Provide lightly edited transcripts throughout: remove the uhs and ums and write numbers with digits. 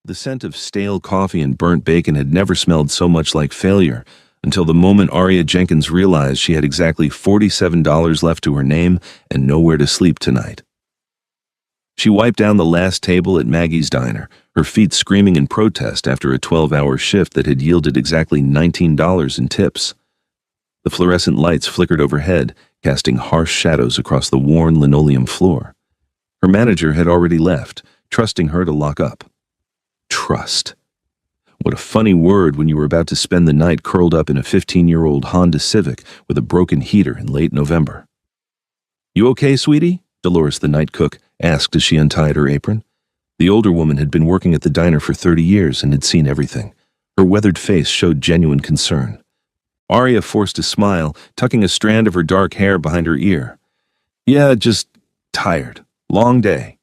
The scent of stale coffee and burnt bacon had never smelled so much like failure until the moment Aria Jenkins realized she had exactly $47 left to her name and nowhere to sleep tonight. She wiped down the last table at Maggie's diner, her feet screaming in protest after a 12-hour shift that had yielded exactly $19 in tips. The fluorescent lights flickered overhead, casting harsh shadows across the worn linoleum floor. Her manager had already left, trusting her to lock up. Trust. What a funny word when you were about to spend the night curled up in a 15-year-old Honda Civic with a broken heater in late November. "You okay, sweetie?" Dolores the night cook asked as she untied her apron. The older woman had been working at the diner for 30 years and had seen everything. Her weathered face showed genuine concern. Aria forced a smile, tucking a strand of her dark hair behind her ear. "Yeah, just tired. Long day."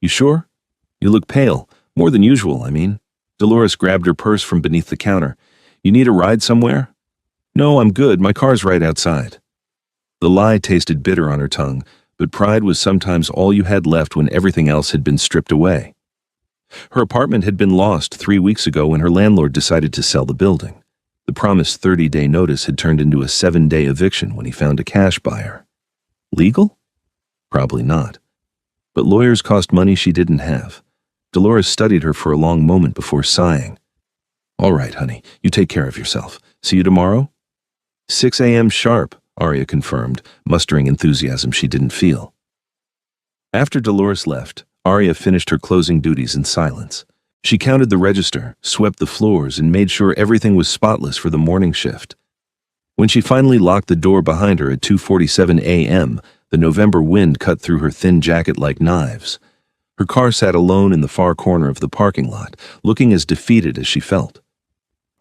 "You sure? You look pale. More than usual, I mean." Dolores grabbed her purse from beneath the counter. "You need a ride somewhere?" "No, I'm good. My car's right outside." The lie tasted bitter on her tongue, but pride was sometimes all you had left when everything else had been stripped away. Her apartment had been lost 3 weeks ago when her landlord decided to sell the building. The promised 30-day notice had turned into a 7-day eviction when he found a cash buyer. Legal? Probably not. But lawyers cost money she didn't have. Dolores studied her for a long moment before sighing. "All right, honey, you take care of yourself. See you tomorrow?" 6 a.m. sharp, Aria confirmed, mustering enthusiasm she didn't feel. After Dolores left, Aria finished her closing duties in silence. She counted the register, swept the floors, and made sure everything was spotless for the morning shift. When she finally locked the door behind her at 2:47 a.m., the November wind cut through her thin jacket like knives. Her car sat alone in the far corner of the parking lot, looking as defeated as she felt.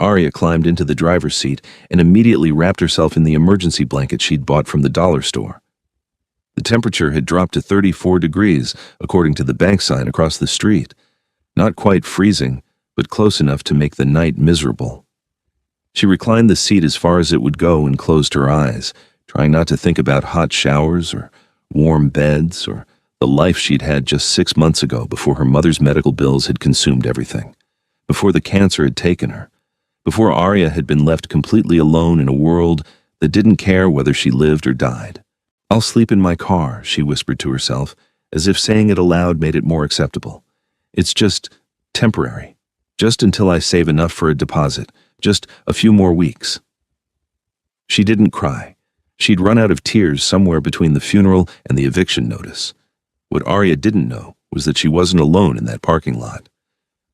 Aria climbed into the driver's seat and immediately wrapped herself in the emergency blanket she'd bought from the dollar store. The temperature had dropped to 34 degrees, according to the bank sign across the street. Not quite freezing, but close enough to make the night miserable. She reclined the seat as far as it would go and closed her eyes, trying not to think about hot showers or warm beds or the life she'd had just 6 months ago before her mother's medical bills had consumed everything, before the cancer had taken her, before Aria had been left completely alone in a world that didn't care whether she lived or died. "I'll sleep in my car," she whispered to herself, as if saying it aloud made it more acceptable. "It's just temporary, just until I save enough for a deposit, just a few more weeks." She didn't cry. She'd run out of tears somewhere between the funeral and the eviction notice. What Aria didn't know was that she wasn't alone in that parking lot.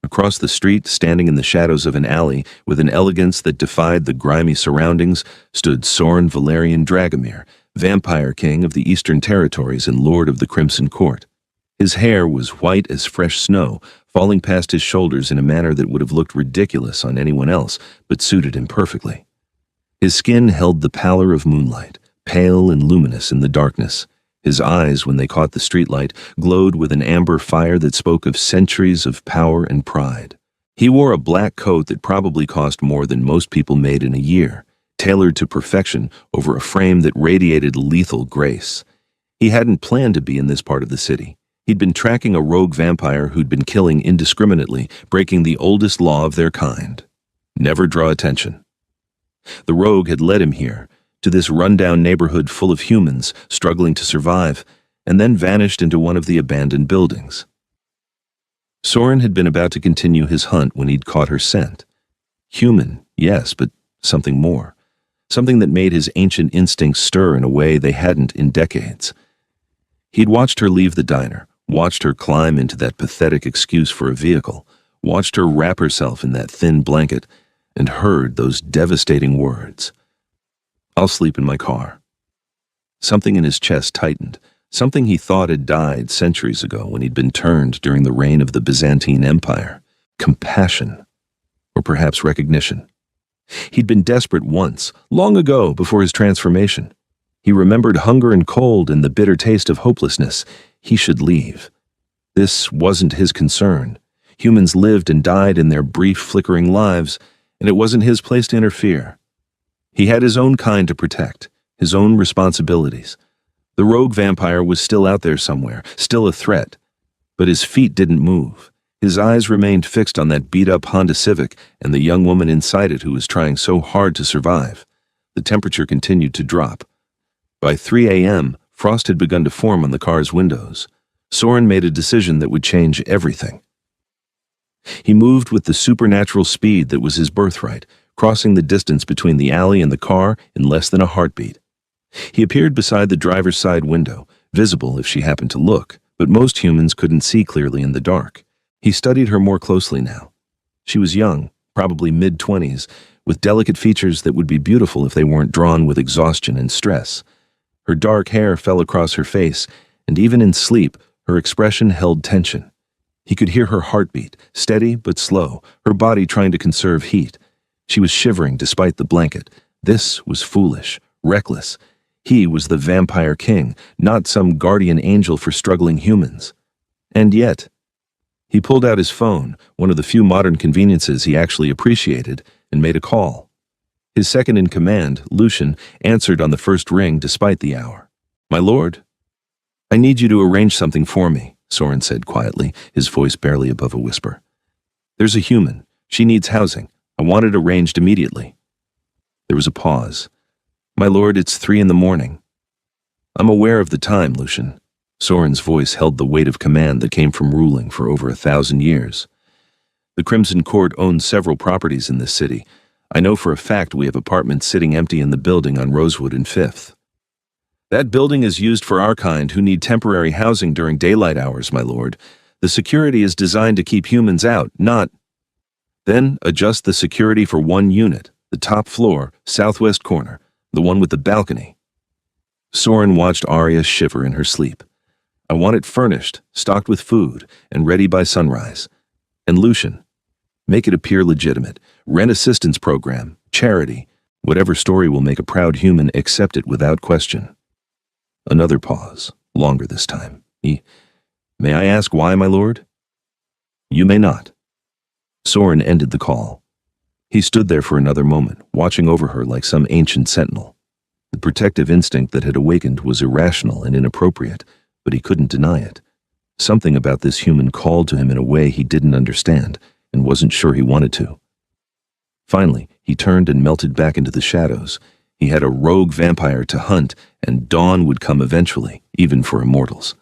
Across the street, standing in the shadows of an alley with an elegance that defied the grimy surroundings, stood Soren Valerian Dragomir, Vampire King of the Eastern Territories and Lord of the Crimson Court. His hair was white as fresh snow, falling past his shoulders in a manner that would have looked ridiculous on anyone else, but suited him perfectly. His skin held the pallor of moonlight, pale and luminous in the darkness. His eyes, when they caught the streetlight, glowed with an amber fire that spoke of centuries of power and pride. He wore a black coat that probably cost more than most people made in a year, tailored to perfection over a frame that radiated lethal grace. He hadn't planned to be in this part of the city. He'd been tracking a rogue vampire who'd been killing indiscriminately, breaking the oldest law of their kind. Never draw attention. The rogue had led him here, to this rundown neighborhood full of humans struggling to survive, and then vanished into one of the abandoned buildings. Soren had been about to continue his hunt when he'd caught her scent. Human, yes, but something more. Something that made his ancient instincts stir in a way they hadn't in decades. He'd watched her leave the diner, watched her climb into that pathetic excuse for a vehicle, watched her wrap herself in that thin blanket, and heard those devastating words. "I'll sleep in my car." Something in his chest tightened, something he thought had died centuries ago when he'd been turned during the reign of the Byzantine Empire. Compassion, or perhaps recognition. He'd been desperate once, long ago before his transformation. He remembered hunger and cold and the bitter taste of hopelessness. He should leave. This wasn't his concern. Humans lived and died in their brief, flickering lives, and it wasn't his place to interfere. He had his own kind to protect, his own responsibilities. The rogue vampire was still out there somewhere, still a threat, but his feet didn't move. His eyes remained fixed on that beat-up Honda Civic and the young woman inside it who was trying so hard to survive. The temperature continued to drop. By 3 a.m., frost had begun to form on the car's windows. Soren made a decision that would change everything. He moved with the supernatural speed that was his birthright, crossing the distance between the alley and the car in less than a heartbeat. He appeared beside the driver's side window, visible if she happened to look, but most humans couldn't see clearly in the dark. He studied her more closely now. She was young, probably mid-20s, with delicate features that would be beautiful if they weren't drawn with exhaustion and stress. Her dark hair fell across her face, and even in sleep, her expression held tension. He could hear her heartbeat, steady but slow, her body trying to conserve heat. She was shivering despite the blanket. This was foolish, reckless. He was the vampire king, not some guardian angel for struggling humans. And yet, he pulled out his phone, one of the few modern conveniences he actually appreciated, and made a call. His second-in-command, Lucian, answered on the first ring despite the hour. "My lord?" "I need you to arrange something for me," Soren said quietly, his voice barely above a whisper. "There's a human. She needs housing. I want it arranged immediately." There was a pause. "My lord, it's 3 in the morning." "I'm aware of the time, Lucian." Soren's voice held the weight of command that came from ruling for over 1,000 years. "The Crimson Court owns several properties in this city. I know for a fact we have apartments sitting empty in the building on Rosewood and 5th. That building is used for our kind who need temporary housing during daylight hours, my lord. The security is designed to keep humans out, not—" "Then adjust the security for one unit, the top floor, southwest corner, the one with the balcony." Soren watched Arya shiver in her sleep. "I want it furnished, stocked with food, and ready by sunrise. And Lucian, make it appear legitimate. Rent assistance program, charity, whatever story will make a proud human accept it without question." Another pause, longer this time. "May I ask why, my lord?" "You may not." Soren ended the call. He stood there for another moment, watching over her like some ancient sentinel. The protective instinct that had awakened was irrational and inappropriate, but he couldn't deny it. Something about this human called to him in a way he didn't understand and wasn't sure he wanted to. Finally, he turned and melted back into the shadows. He had a rogue vampire to hunt, and dawn would come eventually, even for immortals.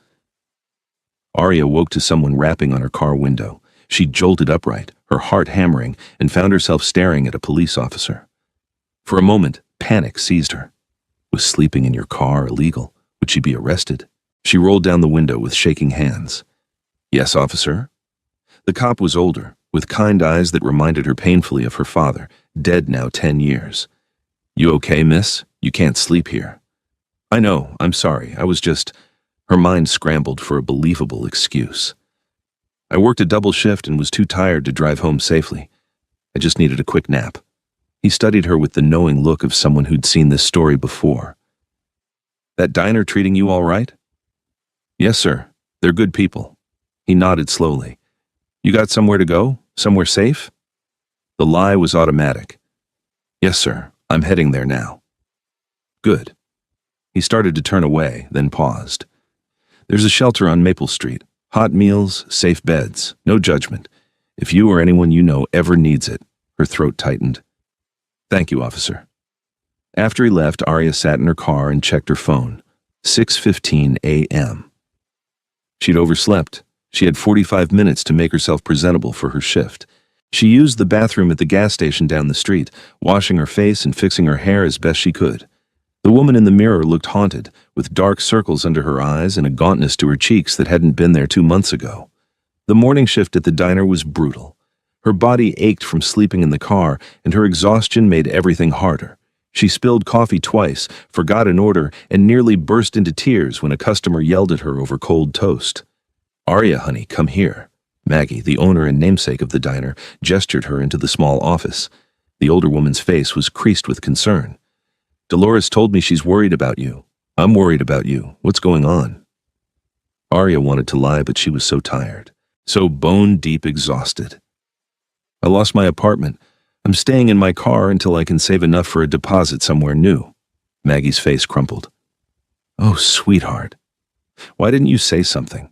Arya woke to someone rapping on her car window. She jolted upright, her heart hammering, and found herself staring at a police officer. For a moment, panic seized her. Was sleeping in your car illegal? Would she be arrested? She rolled down the window with shaking hands. "Yes, officer?" The cop was older, with kind eyes that reminded her painfully of her father, dead now 10 years. "You okay, miss? You can't sleep here." "I know, I'm sorry, I was just—" Her mind scrambled for a believable excuse. "I worked a double shift and was too tired to drive home safely. I just needed a quick nap." He studied her with the knowing look of someone who'd seen this story before. "That diner treating you all right?" "Yes, sir. They're good people." He nodded slowly. "You got somewhere to go? Somewhere safe?" The lie was automatic. "Yes, sir. I'm heading there now." "Good." He started to turn away, then paused. "There's a shelter on Maple Street. Hot meals, safe beds, no judgment. If you or anyone you know ever needs it." Her throat tightened. "Thank you, officer." After he left, Arya sat in her car and checked her phone. 6:15 a.m. She'd overslept. She had 45 minutes to make herself presentable for her shift. She used the bathroom at the gas station down the street, washing her face and fixing her hair as best she could. The woman in the mirror looked haunted, with dark circles under her eyes and a gauntness to her cheeks that hadn't been there 2 months ago. The morning shift at the diner was brutal. Her body ached from sleeping in the car, and her exhaustion made everything harder. She spilled coffee twice, forgot an order, and nearly burst into tears when a customer yelled at her over cold toast. "Arya, honey, come here." Maggie, the owner and namesake of the diner, gestured her into the small office. The older woman's face was creased with concern. "Dolores told me she's worried about you. I'm worried about you. What's going on?" Arya wanted to lie, but she was so tired, so bone-deep exhausted. "I lost my apartment. I'm staying in my car until I can save enough for a deposit somewhere new." Maggie's face crumpled. "Oh, sweetheart. Why didn't you say something?"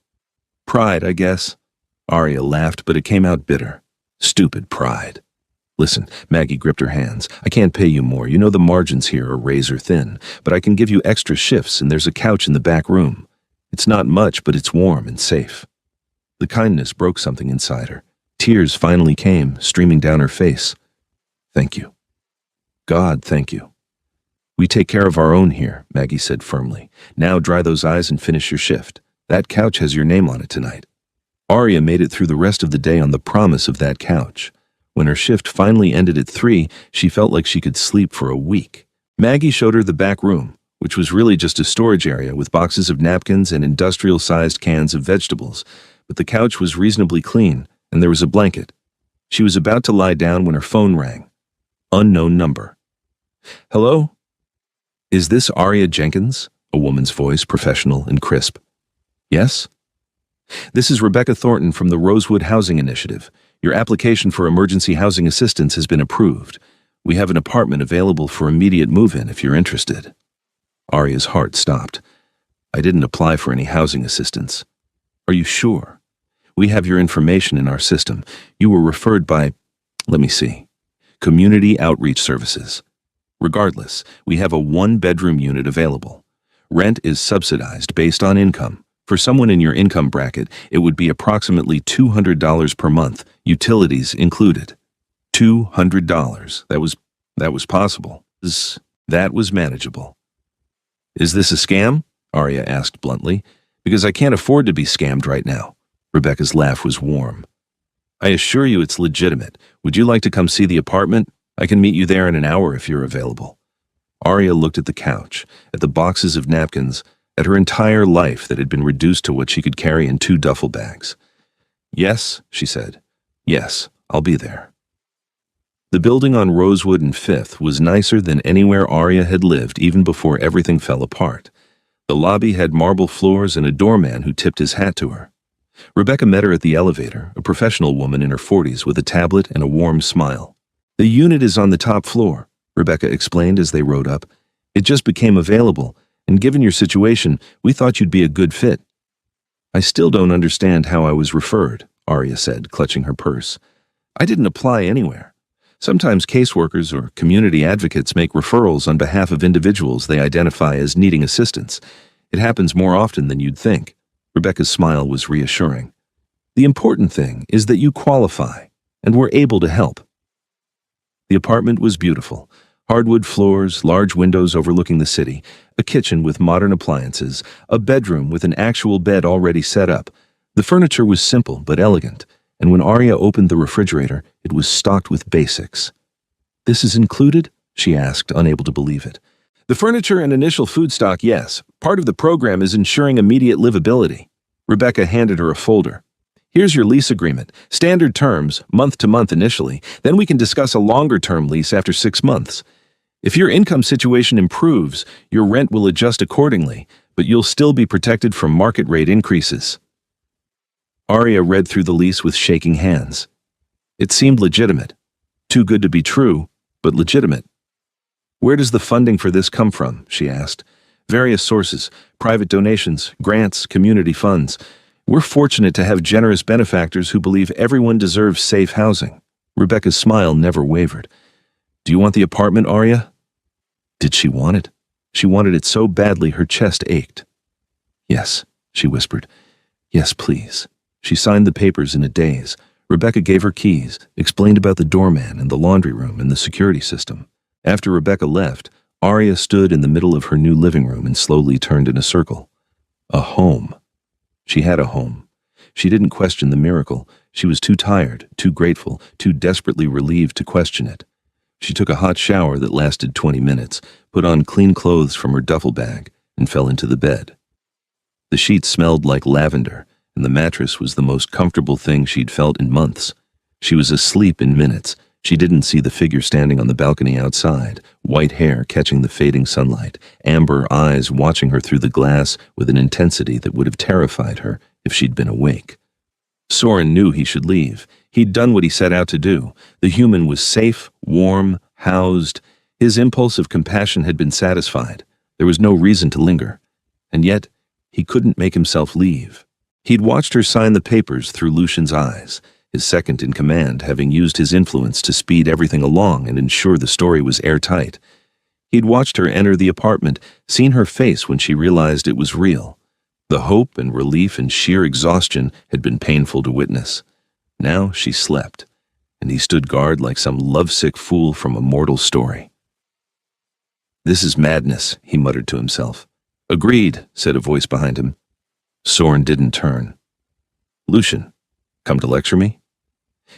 "Pride, I guess." Arya laughed, but it came out bitter. Stupid pride. Listen, Maggie gripped her hands. I can't pay you more. You know the margins here are razor thin, but I can give you extra shifts and there's a couch in the back room. It's not much, but it's warm and safe. The kindness broke something inside her. Tears finally came, streaming down her face. Thank you. God, thank you. We take care of our own here, Maggie said firmly. Now dry those eyes and finish your shift. That couch has your name on it tonight. Arya made it through the rest of the day on the promise of that couch. When her shift finally ended at 3, she felt like she could sleep for a week. Maggie showed her the back room, which was really just a storage area with boxes of napkins and industrial-sized cans of vegetables, but the couch was reasonably clean, and there was a blanket. She was about to lie down when her phone rang. Unknown number. Hello? Is this Arya Jenkins? A woman's voice, professional and crisp. Yes? This is Rebecca Thornton from the Rosewood Housing Initiative. Your application for emergency housing assistance has been approved. We have an apartment available for immediate move-in if you're interested. Arya's heart stopped. I didn't apply for any housing assistance. Are you sure? We have your information in our system. You were referred by, let me see, Community Outreach Services. Regardless, we have a 1-bedroom unit available. Rent is subsidized based on income. For someone in your income bracket, it would be approximately $200 per month, utilities included. $200. That was possible. That was manageable. Is this a scam? Arya asked bluntly. Because I can't afford to be scammed right now. Rebecca's laugh was warm. I assure you it's legitimate. Would you like to come see the apartment? I can meet you there in an hour if you're available. Arya looked at the couch, at the boxes of napkins, at her entire life that had been reduced to what she could carry in 2 duffel bags. Yes, she said. Yes, I'll be there. The building on Rosewood and 5th was nicer than anywhere Arya had lived even before everything fell apart. The lobby had marble floors and a doorman who tipped his hat to her. Rebecca met her at the elevator, a professional woman in her 40s with a tablet and a warm smile. The unit is on the top floor, Rebecca explained as they rode up. It just became available, and given your situation, we thought you'd be a good fit. I still don't understand how I was referred, Arya said, clutching her purse. I didn't apply anywhere. Sometimes caseworkers or community advocates make referrals on behalf of individuals they identify as needing assistance. It happens more often than you'd think. Rebecca's smile was reassuring. The important thing is that you qualify, and we're able to help. The apartment was beautiful. Hardwood floors, large windows overlooking the city, a kitchen with modern appliances, a bedroom with an actual bed already set up. The furniture was simple but elegant, and when Arya opened the refrigerator, it was stocked with basics. This is included? She asked, unable to believe it. The furniture and initial food stock, yes. Part of the program is ensuring immediate livability. Rebecca handed her a folder. Here's your lease agreement. Standard terms, month to month initially. Then we can discuss a longer-term lease after 6 months. If your income situation improves, your rent will adjust accordingly, but you'll still be protected from market rate increases. Arya read through the lease with shaking hands. It seemed legitimate. Too good to be true, but legitimate. Where does the funding for this come from? She asked. Various sources, private donations, grants, community funds. We're fortunate to have generous benefactors who believe everyone deserves safe housing. Rebecca's smile never wavered. Do you want the apartment, Arya? Did she want it? She wanted it so badly her chest ached. Yes, she whispered. Yes, please. She signed the papers in a daze. Rebecca gave her keys, explained about the doorman and the laundry room and the security system. After Rebecca left, Arya stood in the middle of her new living room and slowly turned in a circle. A home. She had a home. She didn't question the miracle. She was too tired, too grateful, too desperately relieved to question it. She took a hot shower that lasted 20 minutes, put on clean clothes from her duffel bag, and fell into the bed. The sheets smelled like lavender, and the mattress was the most comfortable thing she'd felt in months. She was asleep in minutes. She didn't see the figure standing on the balcony outside, white hair catching the fading sunlight, amber eyes watching her through the glass with an intensity that would have terrified her if she'd been awake. Soren knew he should leave. He'd done what he set out to do. The human was safe, warm, housed. His impulse of compassion had been satisfied. There was no reason to linger. And yet, he couldn't make himself leave. He'd watched her sign the papers through Lucian's eyes, his second-in-command having used his influence to speed everything along and ensure the story was airtight. He'd watched her enter the apartment, seen her face when she realized it was real. The hope and relief and sheer exhaustion had been painful to witness. Now she slept, and he stood guard like some lovesick fool from a mortal story. "This is madness," he muttered to himself. "Agreed," said a voice behind him. Soren didn't turn. "Lucian, come to lecture me?"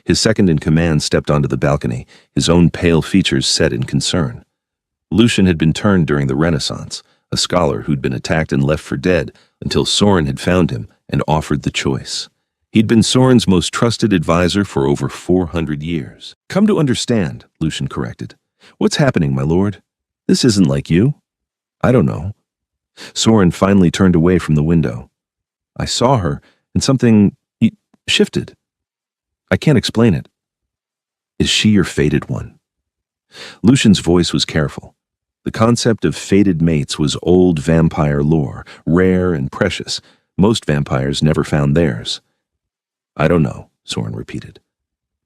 His second-in-command stepped onto the balcony, his own pale features set in concern. Lucian had been turned during the Renaissance, a scholar who'd been attacked and left for dead until Soren had found him and offered the choice. He'd been Soren's most trusted advisor for over 400 years. "Come to understand," Lucian corrected. "What's happening, my lord? This isn't like you." "I don't know." Soren finally turned away from the window. "I saw her, and something shifted. I can't explain it." "Is she your fated one?" Lucian's voice was careful. The concept of fated mates was old vampire lore, rare and precious. Most vampires never found theirs. "I don't know," Soren repeated.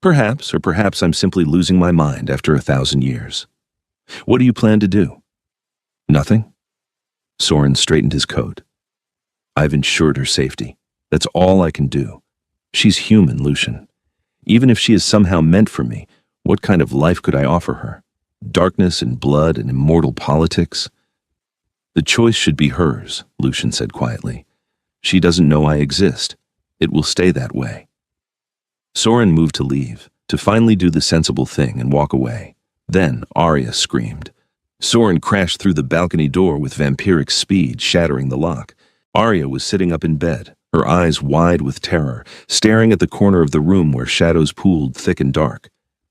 "Perhaps, or perhaps I'm simply losing my mind after 1,000 years. What do you plan to do?" "Nothing." Soren straightened his coat. "I've ensured her safety. That's all I can do. She's human, Lucian. Even if she is somehow meant for me, what kind of life could I offer her? Darkness and blood and immortal politics?" "The choice should be hers," Lucian said quietly. "She doesn't know I exist. It will stay that way." Soren moved to leave, to finally do the sensible thing and walk away. Then Arya screamed. Soren crashed through the balcony door with vampiric speed, shattering the lock. Arya was sitting up in bed, her eyes wide with terror, staring at the corner of the room where shadows pooled thick and dark.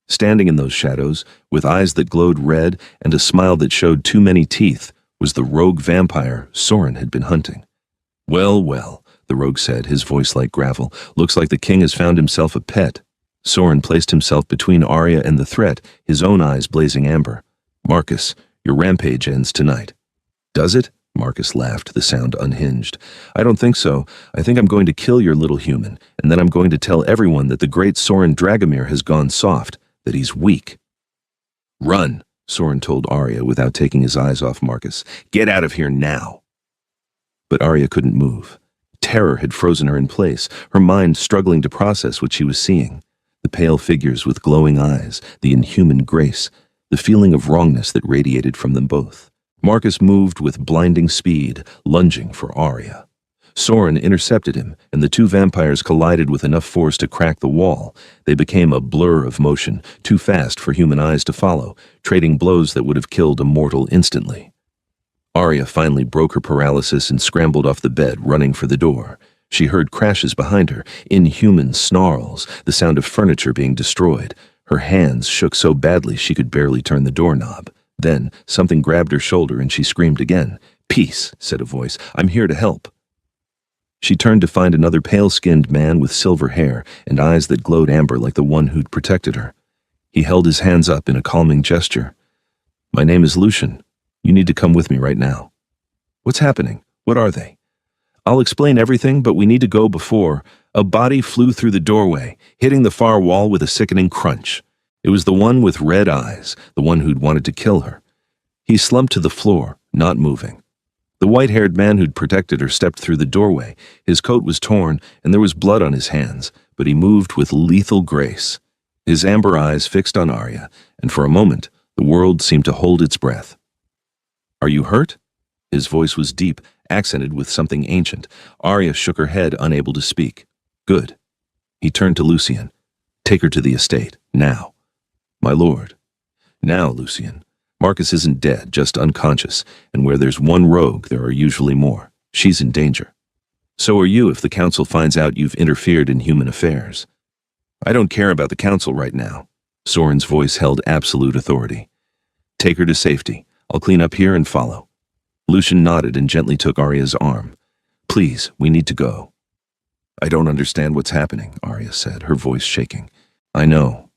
Standing in those shadows, with eyes that glowed red and a smile that showed too many teeth, was the rogue vampire Soren had been hunting. "Well, well," the rogue said, his voice like gravel. "Looks like the king has found himself a pet." Soren placed himself between Arya and the threat, his own eyes blazing amber. "Marcus, your rampage ends tonight." "Does it?" Marcus laughed, the sound unhinged. "I don't think so. I think I'm going to kill your little human, and then I'm going to tell everyone that the great Soren Dragomir has gone soft, that he's weak." "Run," Soren told Arya without taking his eyes off Marcus. "Get out of here now." But Arya couldn't move. Terror had frozen her in place, her mind struggling to process what she was seeing. The pale figures with glowing eyes, the inhuman grace, the feeling of wrongness that radiated from them both. Marcus moved with blinding speed, lunging for Arya. Soren intercepted him, and the two vampires collided with enough force to crack the wall. They became a blur of motion, too fast for human eyes to follow, trading blows that would have killed a mortal instantly. Arya finally broke her paralysis and scrambled off the bed, running for the door. She heard crashes behind her, inhuman snarls, the sound of furniture being destroyed. Her hands shook so badly she could barely turn the doorknob. Then something grabbed her shoulder and she screamed again. "Peace," said a voice. "I'm here to help." She turned to find another pale-skinned man with silver hair and eyes that glowed amber like the one who'd protected her. He held his hands up in a calming gesture. "My name is Lucian. You need to come with me right now." "What's happening? What are they?" "I'll explain everything, but we need to go before." A body flew through the doorway, hitting the far wall with a sickening crunch. It was the one with red eyes, the one who'd wanted to kill her. He slumped to the floor, not moving. The white-haired man who'd protected her stepped through the doorway. His coat was torn, and there was blood on his hands, but he moved with lethal grace. His amber eyes fixed on Arya, and for a moment, the world seemed to hold its breath. "Are you hurt?" His voice was deep, accented with something ancient. Arya shook her head, unable to speak. "Good." He turned to Lucian. "Take her to the estate, now." "My lord." "Now, Lucian. Marcus isn't dead, just unconscious, and where there's one rogue, there are usually more. She's in danger. So are you if the council finds out you've interfered in human affairs." "I don't care about the council right now." Soren's voice held absolute authority. "Take her to safety. I'll clean up here and follow." Lucian nodded and gently took Arya's arm. "Please, we need to go." "I don't understand what's happening," Arya said, her voice shaking. "I know,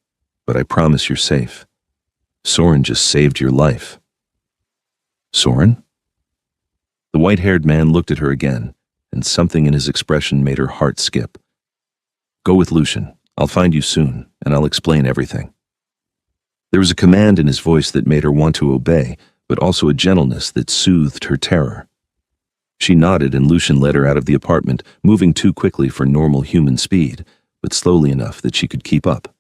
but I promise you're safe. Soren just saved your life." "Soren?" The white-haired man looked at her again, and something in his expression made her heart skip. "Go with Lucian. I'll find you soon, and I'll explain everything." There was a command in his voice that made her want to obey, but also a gentleness that soothed her terror. She nodded, and Lucian led her out of the apartment, moving too quickly for normal human speed, but slowly enough that she could keep up.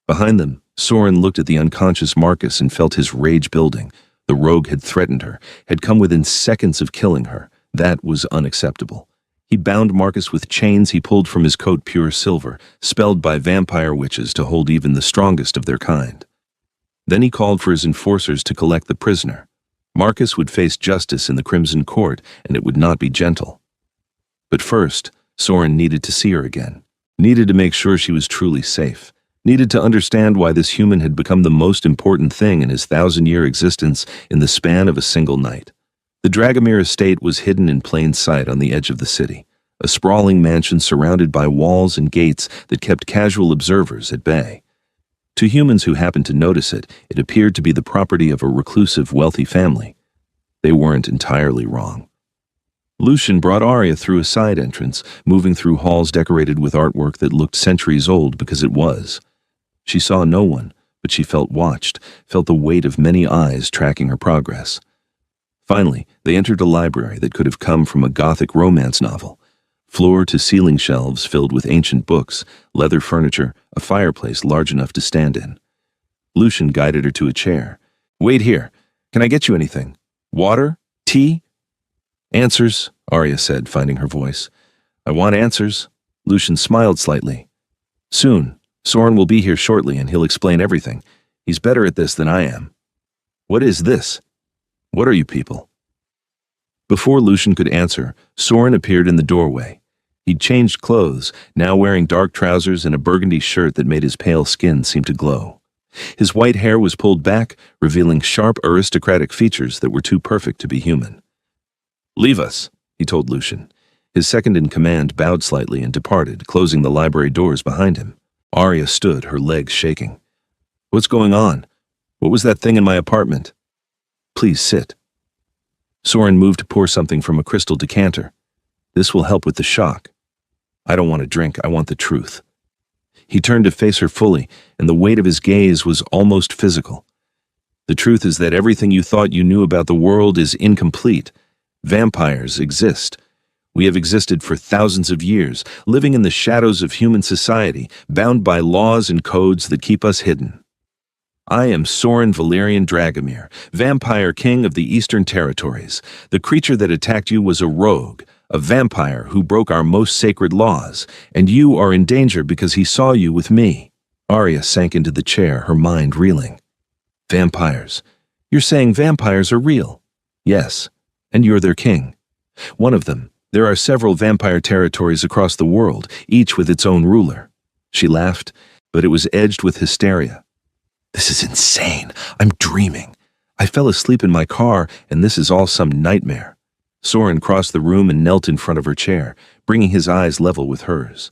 Behind them, Soren looked at the unconscious Marcus and felt his rage building. The rogue had threatened her, had come within seconds of killing her. That was unacceptable. He bound Marcus with chains he pulled from his coat, pure silver, spelled by vampire witches to hold even the strongest of their kind. Then he called for his enforcers to collect the prisoner. Marcus would face justice in the Crimson Court, and it would not be gentle. But first, Soren needed to see her again, needed to make sure she was truly safe, needed to understand why this human had become the most important thing in his 1,000-year existence in the span of a single night. The Dragomir estate was hidden in plain sight on the edge of the city, a sprawling mansion surrounded by walls and gates that kept casual observers at bay. To humans who happened to notice it, it appeared to be the property of a reclusive, wealthy family. They weren't entirely wrong. Lucian brought Arya through a side entrance, moving through halls decorated with artwork that looked centuries old because it was. She saw no one, but she felt watched, felt the weight of many eyes tracking her progress. Finally, they entered a library that could have come from a Gothic romance novel. Floor-to-ceiling shelves filled with ancient books, leather furniture, a fireplace large enough to stand in. Lucian guided her to a chair. "Wait here. Can I get you anything? Water? Tea?" "Answers," Arya said, finding her voice. "I want answers." Lucian smiled slightly. "Soon. Soren will be here shortly, and he'll explain everything. He's better at this than I am." "What is this? What are you people?" Before Lucian could answer, Soren appeared in the doorway. He'd changed clothes, now wearing dark trousers and a burgundy shirt that made his pale skin seem to glow. His white hair was pulled back, revealing sharp aristocratic features that were too perfect to be human. "Leave us," he told Lucian. His second-in-command bowed slightly and departed, closing the library doors behind him. Arya stood, her legs shaking. "What's going on? What was that thing in my apartment?" "Please sit." Soren moved to pour something from a crystal decanter. "This will help with the shock." "I don't want a drink, I want the truth." He turned to face her fully, and the weight of his gaze was almost physical. "The truth is that everything you thought you knew about the world is incomplete. Vampires exist. We have existed for thousands of years, living in the shadows of human society, bound by laws and codes that keep us hidden. I am Soren Valerian Dragomir, vampire king of the Eastern Territories. The creature that attacked you was a rogue, a vampire who broke our most sacred laws, and you are in danger because he saw you with me." Arya sank into the chair, her mind reeling. "Vampires. You're saying vampires are real?" "Yes, and you're their king. One of them. There are several vampire territories across the world, each with its own ruler." She laughed, but it was edged with hysteria. "This is insane. I'm dreaming. I fell asleep in my car, and this is all some nightmare." Soren crossed the room and knelt in front of her chair, bringing his eyes level with hers.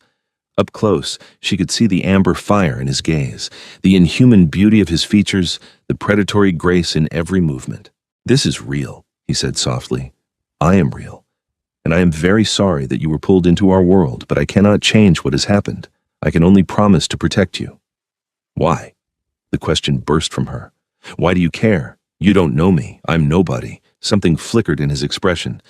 Up close, she could see the amber fire in his gaze, the inhuman beauty of his features, the predatory grace in every movement. "This is real," he said softly. "I am real. And I am very sorry that you were pulled into our world, but I cannot change what has happened. I can only promise to protect you." "Why?" The question burst from her. "Why do you care? You don't know me. I'm nobody." Something flickered in his expression.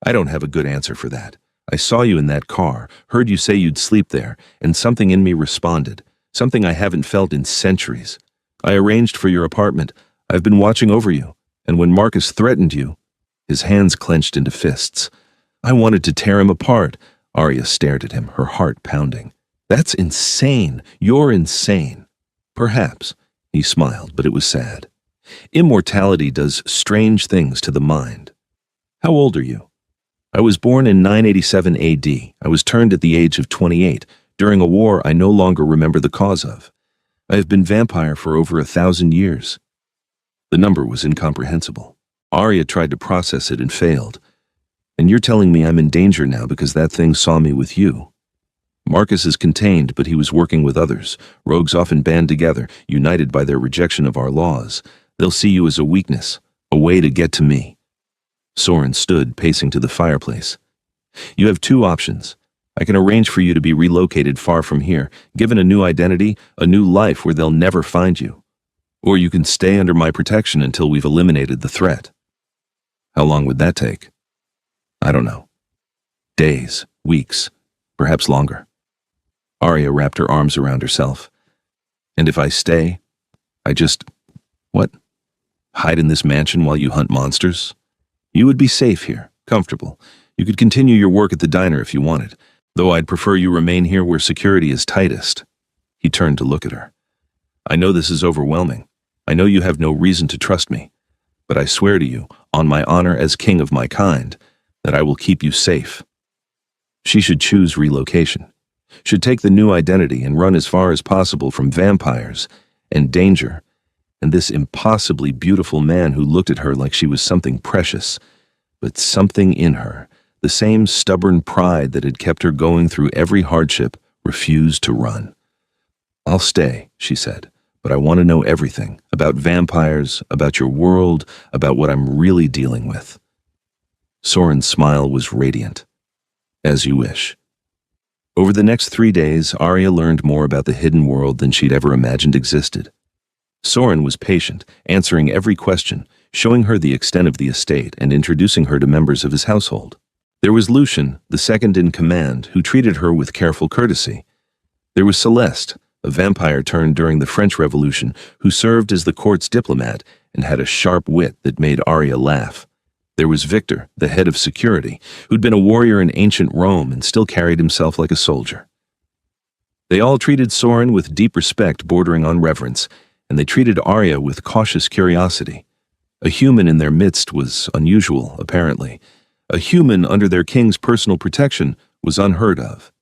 "I don't have a good answer for that. I saw you in that car, heard you say you'd sleep there, and something in me responded, something I haven't felt in centuries. I arranged for your apartment. I've been watching over you, and when Marcus threatened you..." His hands clenched into fists. "I wanted to tear him apart." Arya stared at him, her heart pounding. "That's insane. You're insane." "Perhaps," he smiled, but it was sad. "Immortality does strange things to the mind." "How old are you?" "I was born in 987 AD. I was turned at the age of 28, during a war I no longer remember the cause of. I have been vampire for over 1,000 years." The number was incomprehensible. Arya tried to process it and failed. "And you're telling me I'm in danger now because that thing saw me with you?" "Marcus is contained, but he was working with others. Rogues often band together, united by their rejection of our laws. They'll see you as a weakness, a way to get to me." Soren stood, pacing to the fireplace. You have two options. I can arrange for you to be relocated far from here, given a new identity, a new life where they'll never find you. Or you can stay under my protection until we've eliminated the threat. How long would that take? I don't know. Days, weeks, perhaps longer. Arya wrapped her arms around herself. And if I stay, what? Hide in this mansion while you hunt monsters? You would be safe here, comfortable. You could continue your work at the diner if you wanted, though I'd prefer you remain here where security is tightest. He turned to look at her. I know this is overwhelming. I know you have no reason to trust me, but I swear to you, on my honor as king of my kind, that I will keep you safe. She should choose relocation, should take the new identity and run as far as possible from vampires and danger, and this impossibly beautiful man who looked at her like she was something precious, but something in her, the same stubborn pride that had kept her going through every hardship, refused to run. I'll stay, she said, but I want to know everything, about vampires, about your world, about what I'm really dealing with. Soren's smile was radiant. As you wish. Over the next 3 days, Arya learned more about the hidden world than she'd ever imagined existed. Soren was patient, answering every question, showing her the extent of the estate and introducing her to members of his household. There was Lucian, the second in command, who treated her with careful courtesy. There was Celeste, a vampire turned during the French Revolution, who served as the court's diplomat and had a sharp wit that made Arya laugh. There was Victor, the head of security, who'd been a warrior in ancient Rome and still carried himself like a soldier. They all treated Soren with deep respect bordering on reverence, and they treated Arya with cautious curiosity. A human in their midst was unusual, apparently. A human under their king's personal protection was unheard of.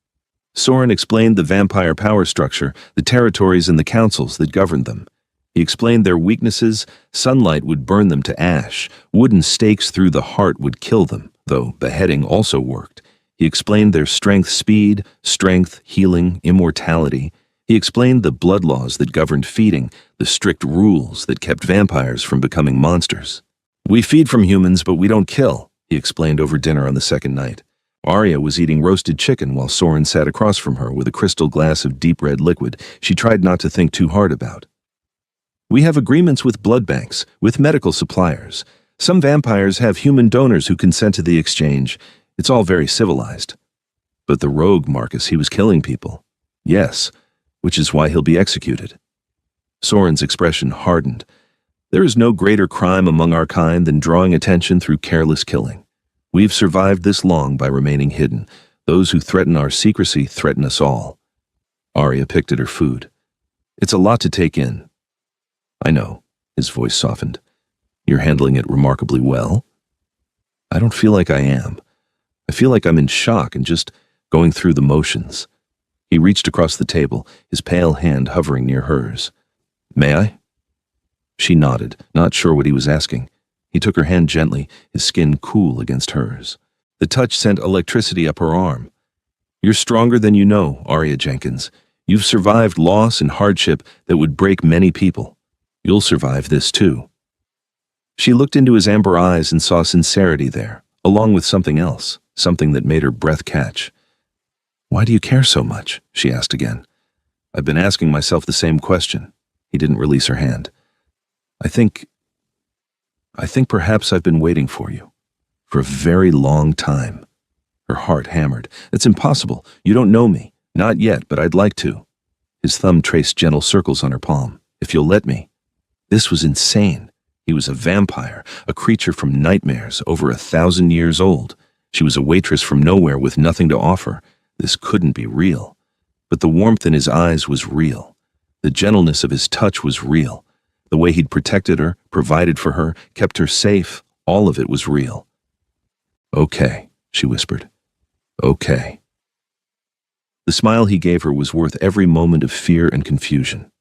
Soren explained the vampire power structure, the territories and the councils that governed them. He explained their weaknesses. Sunlight would burn them to ash. Wooden stakes through the heart would kill them, though beheading also worked. He explained their strength, healing, immortality. He explained the blood laws that governed feeding, the strict rules that kept vampires from becoming monsters. We feed from humans, but we don't kill, he explained over dinner on the second night. Arya was eating roasted chicken while Soren sat across from her with a crystal glass of deep red liquid she tried not to think too hard about. We have agreements with blood banks, with medical suppliers. Some vampires have human donors who consent to the exchange. It's all very civilized. But the rogue, Marcus, he was killing people. Yes, which is why he'll be executed. Soren's expression hardened. There is no greater crime among our kind than drawing attention through careless killing. We've survived this long by remaining hidden. Those who threaten our secrecy threaten us all. Arya picked at her food. It's a lot to take in. I know, his voice softened. You're handling it remarkably well. I don't feel like I am. I feel like I'm in shock and just going through the motions. He reached across the table, his pale hand hovering near hers. May I? She nodded, not sure what he was asking. He took her hand gently, his skin cool against hers. The touch sent electricity up her arm. You're stronger than you know, Arya Jenkins. You've survived loss and hardship that would break many people. You'll survive this too. She looked into his amber eyes and saw sincerity there, along with something else, something that made her breath catch. Why do you care so much? She asked again. I've been asking myself the same question. He didn't release her hand. I think perhaps I've been waiting for you. For a very long time. Her heart hammered. It's impossible. You don't know me. Not yet, but I'd like to. His thumb traced gentle circles on her palm. If you'll let me. This was insane. He was a vampire, a creature from nightmares, over 1,000 years old. She was a waitress from nowhere with nothing to offer. This couldn't be real. But the warmth in his eyes was real. The gentleness of his touch was real. The way he'd protected her, provided for her, kept her safe, all of it was real. Okay, she whispered. Okay. The smile he gave her was worth every moment of fear and confusion.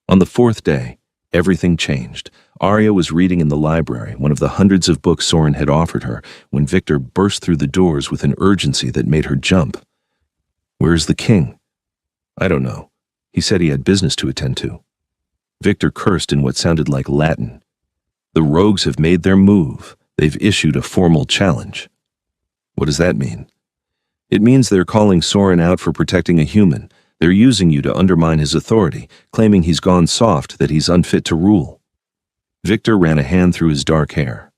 On the fourth day, everything changed. Arya was reading in the library, one of the hundreds of books Soren had offered her, when Victor burst through the doors with an urgency that made her jump. Where's the king? I don't know. He said he had business to attend to. Victor cursed in what sounded like Latin. The rogues have made their move. They've issued a formal challenge. What does that mean? It means they're calling Soren out for protecting a human. They're using you to undermine his authority, claiming he's gone soft, that he's unfit to rule. Victor ran a hand through his dark hair.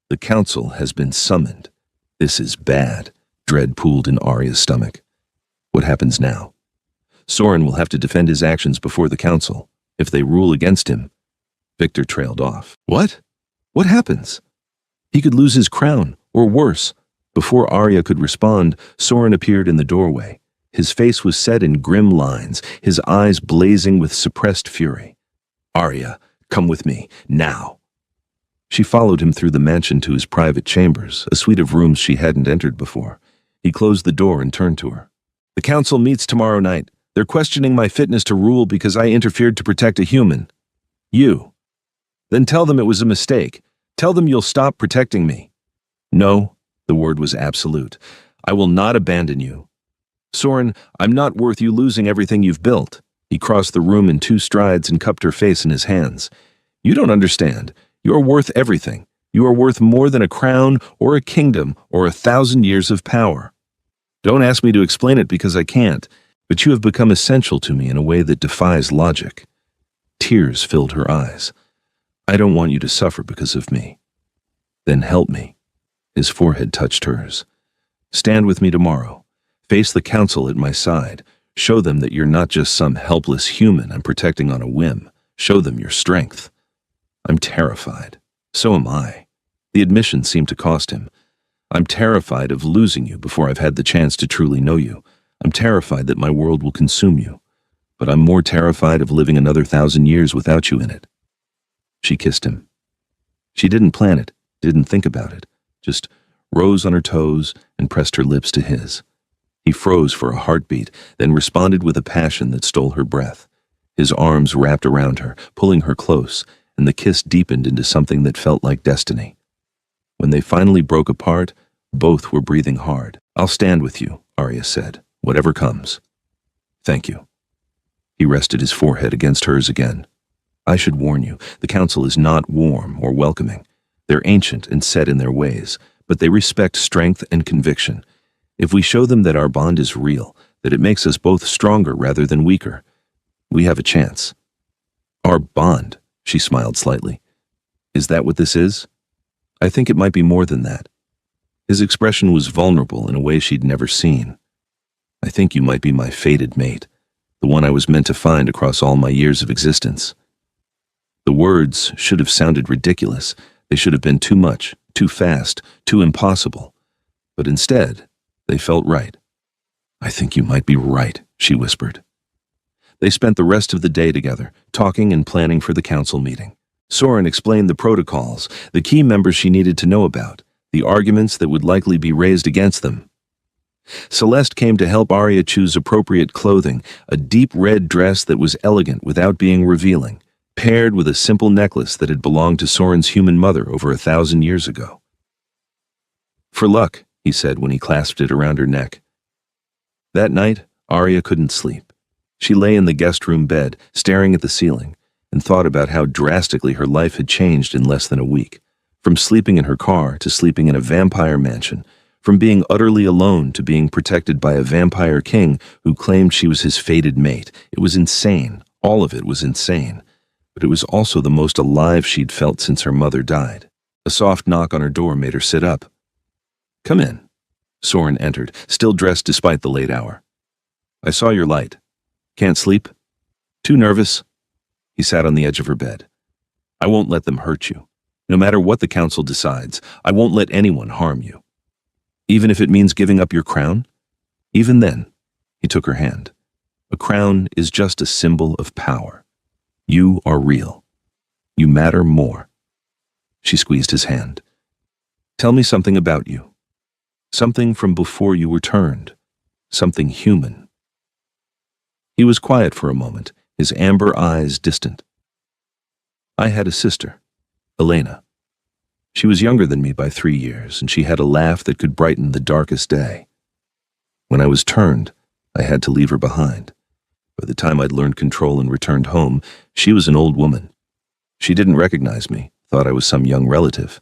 The council has been summoned. This is bad. Dread pooled in Arya's stomach. What happens now? Soren will have to defend his actions before the council. If they rule against him, Victor trailed off. What? What happens? He could lose his crown, or worse. Before Arya could respond, Soren appeared in the doorway. His face was set in grim lines, his eyes blazing with suppressed fury. Arya, come with me, now. She followed him through the mansion to his private chambers, a suite of rooms she hadn't entered before. He closed the door and turned to her. The council meets tomorrow night. They're questioning my fitness to rule because I interfered to protect a human. You. Then tell them it was a mistake. Tell them you'll stop protecting me. No, the word was absolute. I will not abandon you. Soren, I'm not worth you losing everything you've built. He crossed the room in 2 strides and cupped her face in his hands. You don't understand. You're worth everything. You are worth more than a crown or a kingdom or 1,000 years of power. Don't ask me to explain it because I can't, but you have become essential to me in a way that defies logic. Tears filled her eyes. I don't want you to suffer because of me. Then help me. His forehead touched hers. Stand with me tomorrow. Face the council at my side. Show them that you're not just some helpless human I'm protecting on a whim. Show them your strength. I'm terrified. So am I. The admission seemed to cost him. I'm terrified of losing you before I've had the chance to truly know you. I'm terrified that my world will consume you. But I'm more terrified of living another 1,000 years without you in it. She kissed him. She didn't plan it, didn't think about it, just rose on her toes and pressed her lips to his. He froze for a heartbeat, then responded with a passion that stole her breath. His arms wrapped around her, pulling her close, and the kiss deepened into something that felt like destiny. When they finally broke apart, both were breathing hard. I'll stand with you, Arya said, whatever comes. Thank you. He rested his forehead against hers again. I should warn you, the council is not warm or welcoming. They're ancient and set in their ways, but they respect strength and conviction. If we show them that our bond is real, that it makes us both stronger rather than weaker, we have a chance. Our bond, she smiled slightly. Is that what this is? I think it might be more than that. His expression was vulnerable in a way she'd never seen. I think you might be my fated mate, the one I was meant to find across all my years of existence. The words should have sounded ridiculous. They should have been too much, too fast, too impossible. But instead, they felt right. I think you might be right, she whispered. They spent the rest of the day together, talking and planning for the council meeting. Soren explained the protocols, the key members she needed to know about, the arguments that would likely be raised against them. Celeste came to help Arya choose appropriate clothing, a deep red dress that was elegant without being revealing, paired with a simple necklace that had belonged to Soren's human mother over 1,000 years ago. For luck, he said when he clasped it around her neck. That night, Arya couldn't sleep. She lay in the guest room bed, staring at the ceiling, and thought about how drastically her life had changed in less than a week. From sleeping in her car to sleeping in a vampire mansion, from being utterly alone to being protected by a vampire king who claimed she was his fated mate. It was insane. All of it was insane. But it was also the most alive she'd felt since her mother died. A soft knock on her door made her sit up. Come in. Soren entered, still dressed despite the late hour. I saw your light. Can't sleep? Too nervous? He sat on the edge of her bed. I won't let them hurt you. No matter what the council decides, I won't let anyone harm you. Even if it means giving up your crown? Even then, he took her hand. A crown is just a symbol of power. You are real. You matter more. She squeezed his hand. Tell me something about you. Something from before you were turned. Something human. He was quiet for a moment, his amber eyes distant. I had a sister, Elena. She was younger than me by 3 years, and she had a laugh that could brighten the darkest day. When I was turned, I had to leave her behind. By the time I'd learned control and returned home, she was an old woman. She didn't recognize me, thought I was some young relative.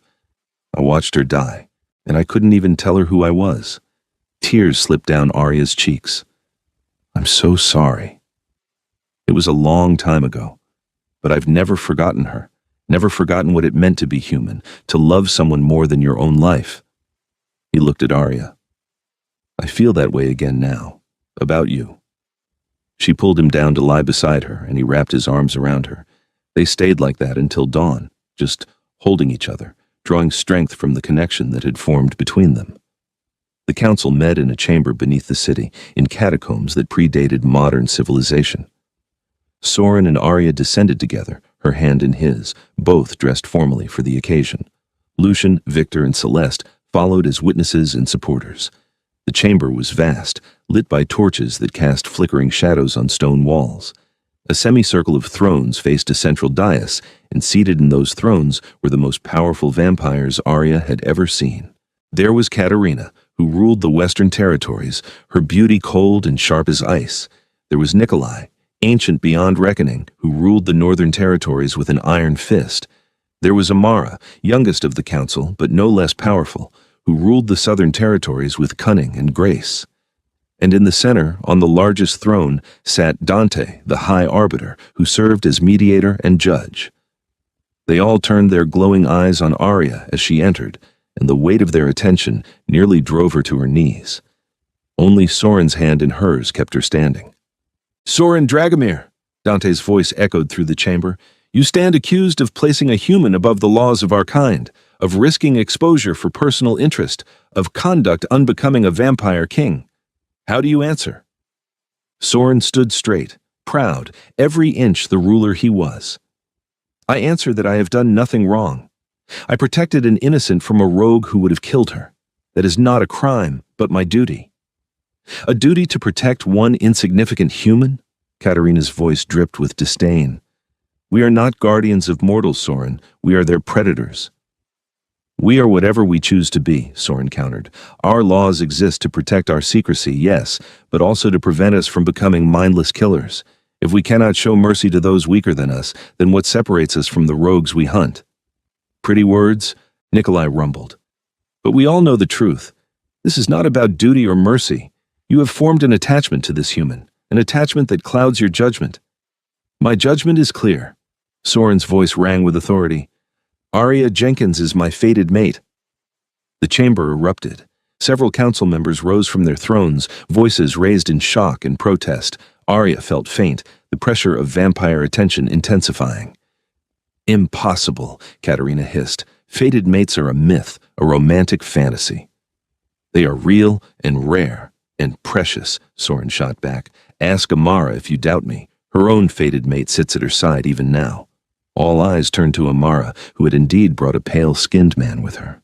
I watched her die, and I couldn't even tell her who I was. Tears slipped down Arya's cheeks. I'm so sorry. It was a long time ago, but I've never forgotten her, never forgotten what it meant to be human, to love someone more than your own life. He looked at Arya. I feel that way again now, about you. She pulled him down to lie beside her, and he wrapped his arms around her. They stayed like that until dawn, just holding each other, drawing strength from the connection that had formed between them. The council met in a chamber beneath the city, in catacombs that predated modern civilization. Soren and Arya descended together, her hand in his, both dressed formally for the occasion. Lucian, Victor, and Celeste followed as witnesses and supporters. The chamber was vast, lit by torches that cast flickering shadows on stone walls. A semicircle of thrones faced a central dais, and seated in those thrones were the most powerful vampires Arya had ever seen. There was Katarina, who ruled the western territories, her beauty cold and sharp as ice. There was Nikolai, ancient beyond reckoning, who ruled the northern territories with an iron fist. There was Amara, youngest of the council, but no less powerful, who ruled the southern territories with cunning and grace. And in the center, on the largest throne, sat Dante, the High Arbiter, who served as mediator and judge. They all turned their glowing eyes on Arya as she entered, and the weight of their attention nearly drove her to her knees. Only Soren's hand in hers kept her standing. Soren Dragomir, Dante's voice echoed through the chamber, you stand accused of placing a human above the laws of our kind, of risking exposure for personal interest, of conduct unbecoming a vampire king. How do you answer? Soren stood straight, proud, every inch the ruler he was. I answer that I have done nothing wrong. I protected an innocent from a rogue who would have killed her. That is not a crime, but my duty. A duty to protect one insignificant human? Katarina's voice dripped with disdain. We are not guardians of mortals, Soren. We are their predators. We are whatever we choose to be, Soren countered. Our laws exist to protect our secrecy, yes, but also to prevent us from becoming mindless killers. If we cannot show mercy to those weaker than us, then what separates us from the rogues we hunt? Pretty words, Nikolai rumbled. But we all know the truth. This is not about duty or mercy. You have formed an attachment to this human, an attachment that clouds your judgment. My judgment is clear. Soren's voice rang with authority. Arya Jenkins is my fated mate. The chamber erupted. Several council members rose from their thrones, voices raised in shock and protest. Arya felt faint, the pressure of vampire attention intensifying. Impossible, Katarina hissed. Fated mates are a myth, a romantic fantasy. They are real and rare and precious, Soren shot back. Ask Amara if you doubt me. Her own fated mate sits at her side even now. All eyes turned to Amara, who had indeed brought a pale-skinned man with her.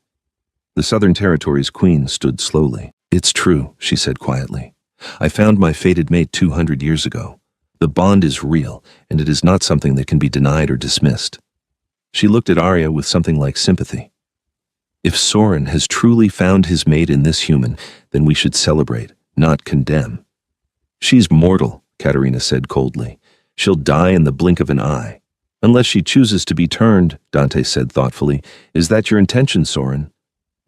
The Southern Territory's queen stood slowly. It's true, she said quietly. I found my fated mate 200 years ago. The bond is real, and it is not something that can be denied or dismissed. She looked at Arya with something like sympathy. If Soren has truly found his mate in this human, then we should celebrate, not condemn. She's mortal, Katarina said coldly. She'll die in the blink of an eye. Unless she chooses to be turned, Dante said thoughtfully. Is that your intention, Soren?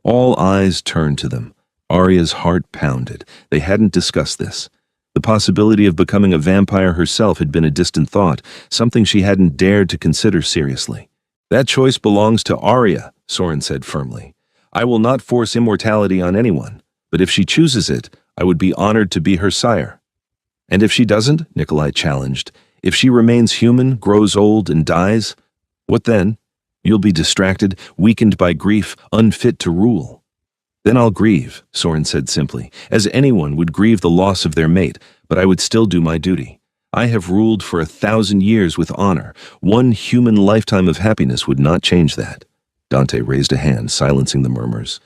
All eyes turned to them. Arya's heart pounded. They hadn't discussed this. The possibility of becoming a vampire herself had been a distant thought, something she hadn't dared to consider seriously. That choice belongs to Arya, Soren said firmly. I will not force immortality on anyone, but if she chooses it, I would be honored to be her sire. And if she doesn't, Nikolai challenged, if she remains human, grows old, and dies, what then? You'll be distracted, weakened by grief, unfit to rule. Then I'll grieve, Soren said simply, as anyone would grieve the loss of their mate, but I would still do my duty. I have ruled for 1,000 years with honor. One human lifetime of happiness would not change that. Dante raised a hand, silencing the murmurs.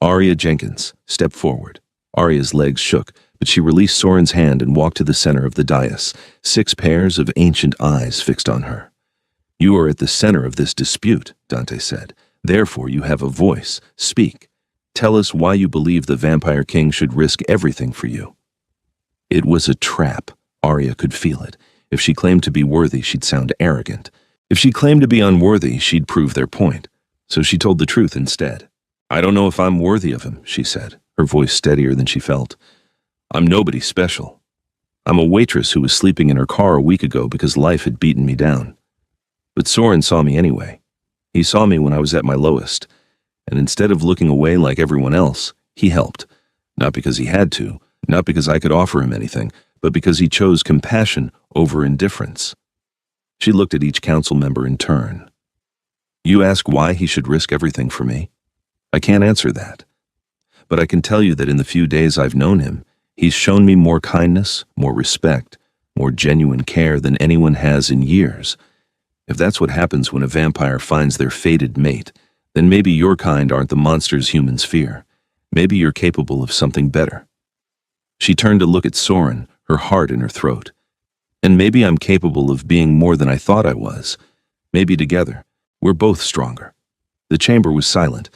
Arya Jenkins, step forward. Arya's legs shook, but she released Soren's hand and walked to the center of the dais, 6 pairs of ancient eyes fixed on her. You are at the center of this dispute, Dante said. Therefore you have a voice. Speak. Tell us why you believe the Vampire King should risk everything for you. It was a trap. Arya could feel it. If she claimed to be worthy, she'd sound arrogant. If she claimed to be unworthy, she'd prove their point. So she told the truth instead. I don't know if I'm worthy of him, she said, her voice steadier than she felt. I'm nobody special. I'm a waitress who was sleeping in her car a week ago because life had beaten me down. But Soren saw me anyway. He saw me when I was at my lowest, and instead of looking away like everyone else, he helped. Not because he had to, not because I could offer him anything, but because he chose compassion over indifference. She looked at each council member in turn. You ask why he should risk everything for me? I can't answer that. But I can tell you that in the few days I've known him, he's shown me more kindness, more respect, more genuine care than anyone has in years. If that's what happens when a vampire finds their fated mate, then maybe your kind aren't the monsters humans fear. Maybe you're capable of something better. She turned to look at Soren, her heart in her throat. And maybe I'm capable of being more than I thought I was. Maybe together, we're both stronger. The chamber was silent.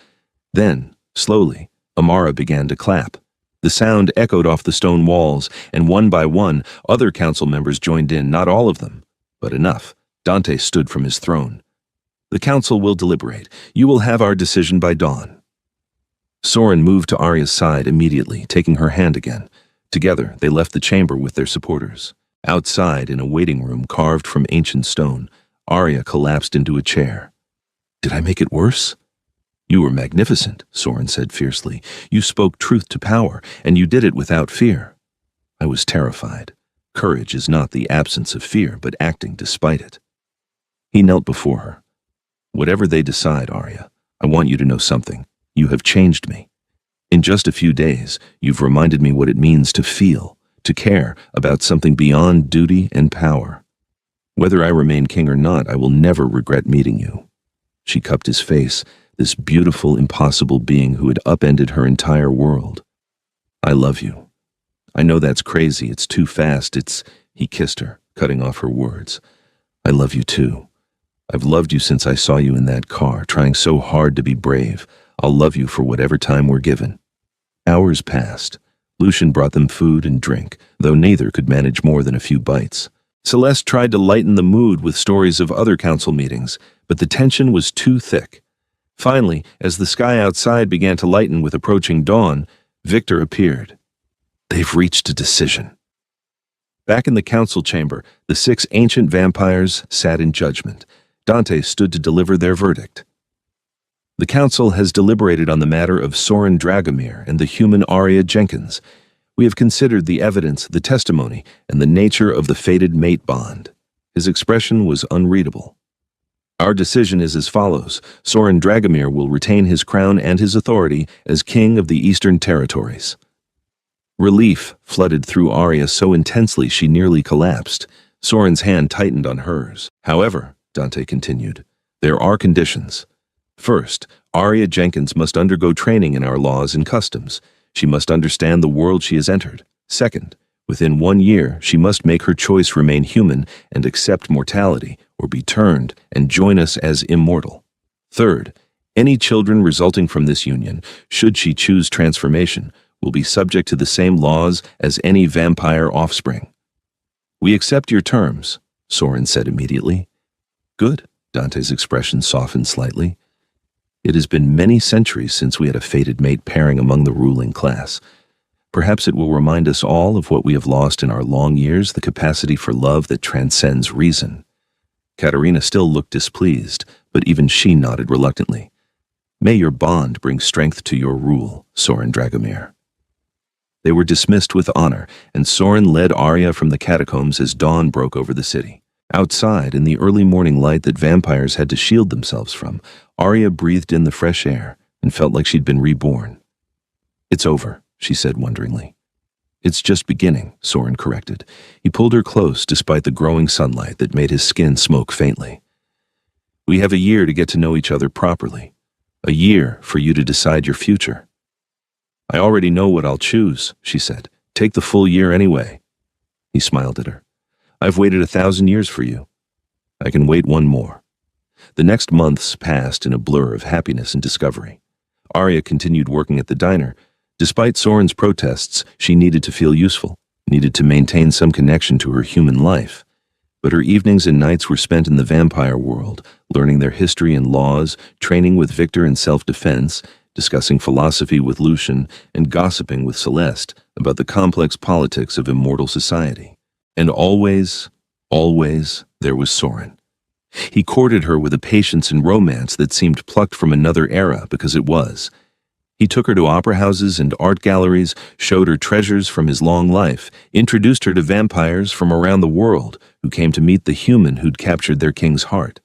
Then, slowly, Amara began to clap. The sound echoed off the stone walls, and one by one, other council members joined in, not all of them, but enough. Dante stood from his throne. The council will deliberate. You will have our decision by dawn. Soren moved to Arya's side immediately, taking her hand again. Together, they left the chamber with their supporters. Outside, in a waiting room carved from ancient stone, Arya collapsed into a chair. Did I make it worse? You were magnificent, Soren said fiercely. You spoke truth to power, and you did it without fear. I was terrified. Courage is not the absence of fear, but acting despite it. He knelt before her. Whatever they decide, Arya, I want you to know something. You have changed me. In just a few days, you've reminded me what it means to feel, to care about something beyond duty and power. Whether I remain king or not, I will never regret meeting you. She cupped his face, this beautiful, impossible being who had upended her entire world. I love you. I know that's crazy, it's too fast, He kissed her, cutting off her words. I love you too. I've loved you since I saw you in that car, trying so hard to be brave. I'll love you for whatever time we're given. Hours passed. Lucian brought them food and drink, though neither could manage more than a few bites. Celeste tried to lighten the mood with stories of other council meetings, but the tension was too thick. Finally, as the sky outside began to lighten with approaching dawn, Victor appeared. They've reached a decision. Back in the council chamber, the 6 ancient vampires sat in judgment. Dante stood to deliver their verdict. The council has deliberated on the matter of Soren Dragomir and the human Arya Jenkins. We have considered the evidence, the testimony, and the nature of the fated mate bond. His expression was unreadable. Our decision is as follows. Soren Dragomir will retain his crown and his authority as king of the Eastern Territories. Relief flooded through Arya so intensely she nearly collapsed. Soren's hand tightened on hers. However, Dante continued, there are conditions. First, Arya Jenkins must undergo training in our laws and customs. She must understand the world she has entered. Second, within 1 year, she must make her choice remain human and accept mortality, or be turned and join us as immortal. Third, any children resulting from this union, should she choose transformation, will be subject to the same laws as any vampire offspring. We accept your terms, Soren said immediately. Good, Dante's expression softened slightly. It has been many centuries since we had a fated mate pairing among the ruling class. Perhaps it will remind us all of what we have lost in our long years, the capacity for love that transcends reason. Katerina still looked displeased, but even she nodded reluctantly. May your bond bring strength to your rule, Soren Dragomir. They were dismissed with honor, and Soren led Arya from the catacombs as dawn broke over the city. Outside, in the early morning light that vampires had to shield themselves from, Arya breathed in the fresh air and felt like she'd been reborn. It's over, she said wonderingly. It's just beginning, Soren corrected. He pulled her close despite the growing sunlight that made his skin smoke faintly. We have a year to get to know each other properly. A year for you to decide your future. I already know what I'll choose, she said. Take the full year anyway. He smiled at her. I've waited 1,000 years for you. I can wait 1 more. The next months passed in a blur of happiness and discovery. Arya continued working at the diner. Despite Soren's protests, she needed to feel useful, needed to maintain some connection to her human life. But her evenings and nights were spent in the vampire world, learning their history and laws, training with Victor in self-defense, discussing philosophy with Lucian and gossiping with Celeste about the complex politics of immortal society. And always, always, there was Soren. He courted her with a patience and romance that seemed plucked from another era because it was. He took her to opera houses and art galleries, showed her treasures from his long life, introduced her to vampires from around the world who came to meet the human who'd captured their king's heart.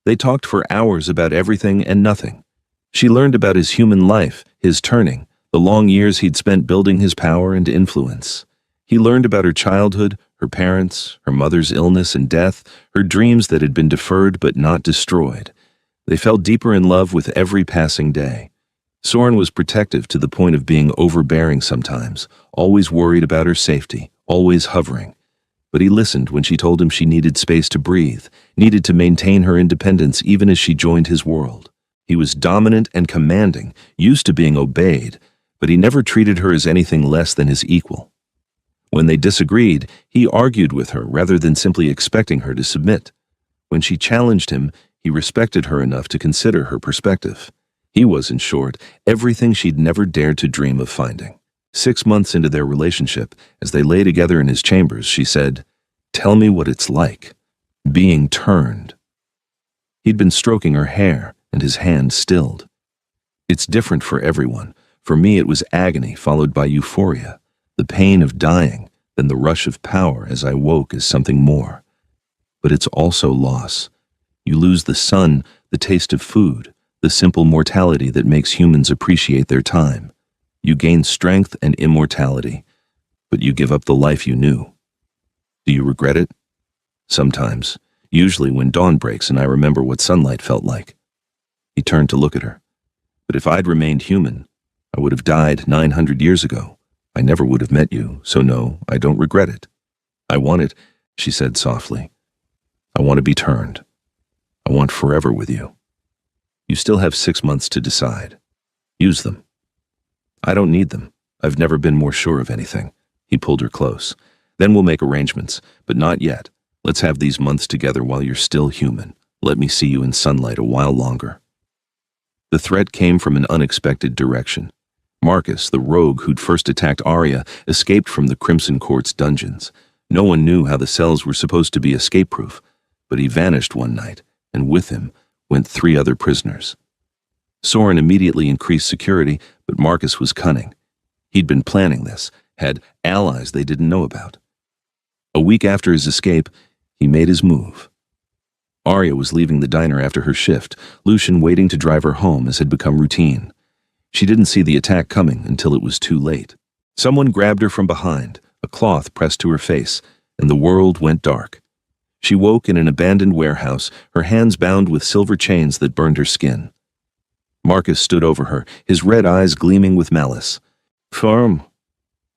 They talked for hours about everything and nothing. She learned about his human life, his turning, the long years he'd spent building his power and influence. He learned about her childhood, her parents, her mother's illness and death, her dreams that had been deferred but not destroyed. They fell deeper in love with every passing day. Soren was protective to the point of being overbearing sometimes, always worried about her safety, always hovering. But he listened when she told him she needed space to breathe, needed to maintain her independence even as she joined his world. He was dominant and commanding, used to being obeyed, but he never treated her as anything less than his equal. When they disagreed, he argued with her rather than simply expecting her to submit. When she challenged him, he respected her enough to consider her perspective. He was, in short, everything she'd never dared to dream of finding. 6 months into their relationship, as they lay together in his chambers, she said, "Tell me what it's like, being turned." He'd been stroking her hair, and his hand stilled. "It's different for everyone. For me it was agony followed by euphoria, the pain of dying, then the rush of power as I woke as something more. But it's also loss. You lose the sun, the taste of food, the simple mortality that makes humans appreciate their time. You gain strength and immortality, but you give up the life you knew. Do you regret it? Sometimes, usually when dawn breaks and I remember what sunlight felt like." He turned to look at her. "But if I'd remained human, I would have died 900 years ago. I never would have met you, so no, I don't regret it. I want it," she said softly. "I want to be turned. I want forever with you. You still have 6 months to decide. Use them." "I don't need them. I've never been more sure of anything." He pulled her close. "Then we'll make arrangements, but not yet. Let's have these months together while you're still human. Let me see you in sunlight a while longer." The threat came from an unexpected direction. Marcus, the rogue who'd first attacked Arya, escaped from the Crimson Court's dungeons. No one knew how the cells were supposed to be escape-proof, but he vanished one night, and with him went 3 other prisoners. Soren immediately increased security, but Marcus was cunning. He'd been planning this, had allies they didn't know about. A week after his escape, he made his move. Arya was leaving the diner after her shift, Lucian waiting to drive her home as had become routine. She didn't see the attack coming until it was too late. Someone grabbed her from behind, a cloth pressed to her face, and the world went dark. She woke in an abandoned warehouse, her hands bound with silver chains that burned her skin. Marcus stood over her, his red eyes gleaming with malice. "Farm.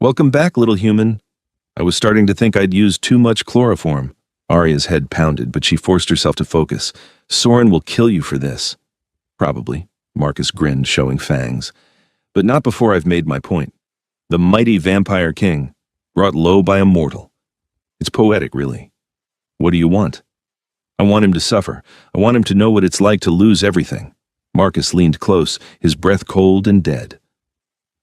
Welcome back, little human. I was starting to think I'd used too much chloroform." Arya's head pounded, but she forced herself to focus. "Soren will kill you for this." "Probably," Marcus grinned, showing fangs. "But not before I've made my point. The mighty vampire king, brought low by a mortal. It's poetic, really. What do you want?" "I want him to suffer. I want him to know what it's like to lose everything." Marcus leaned close, his breath cold and dead.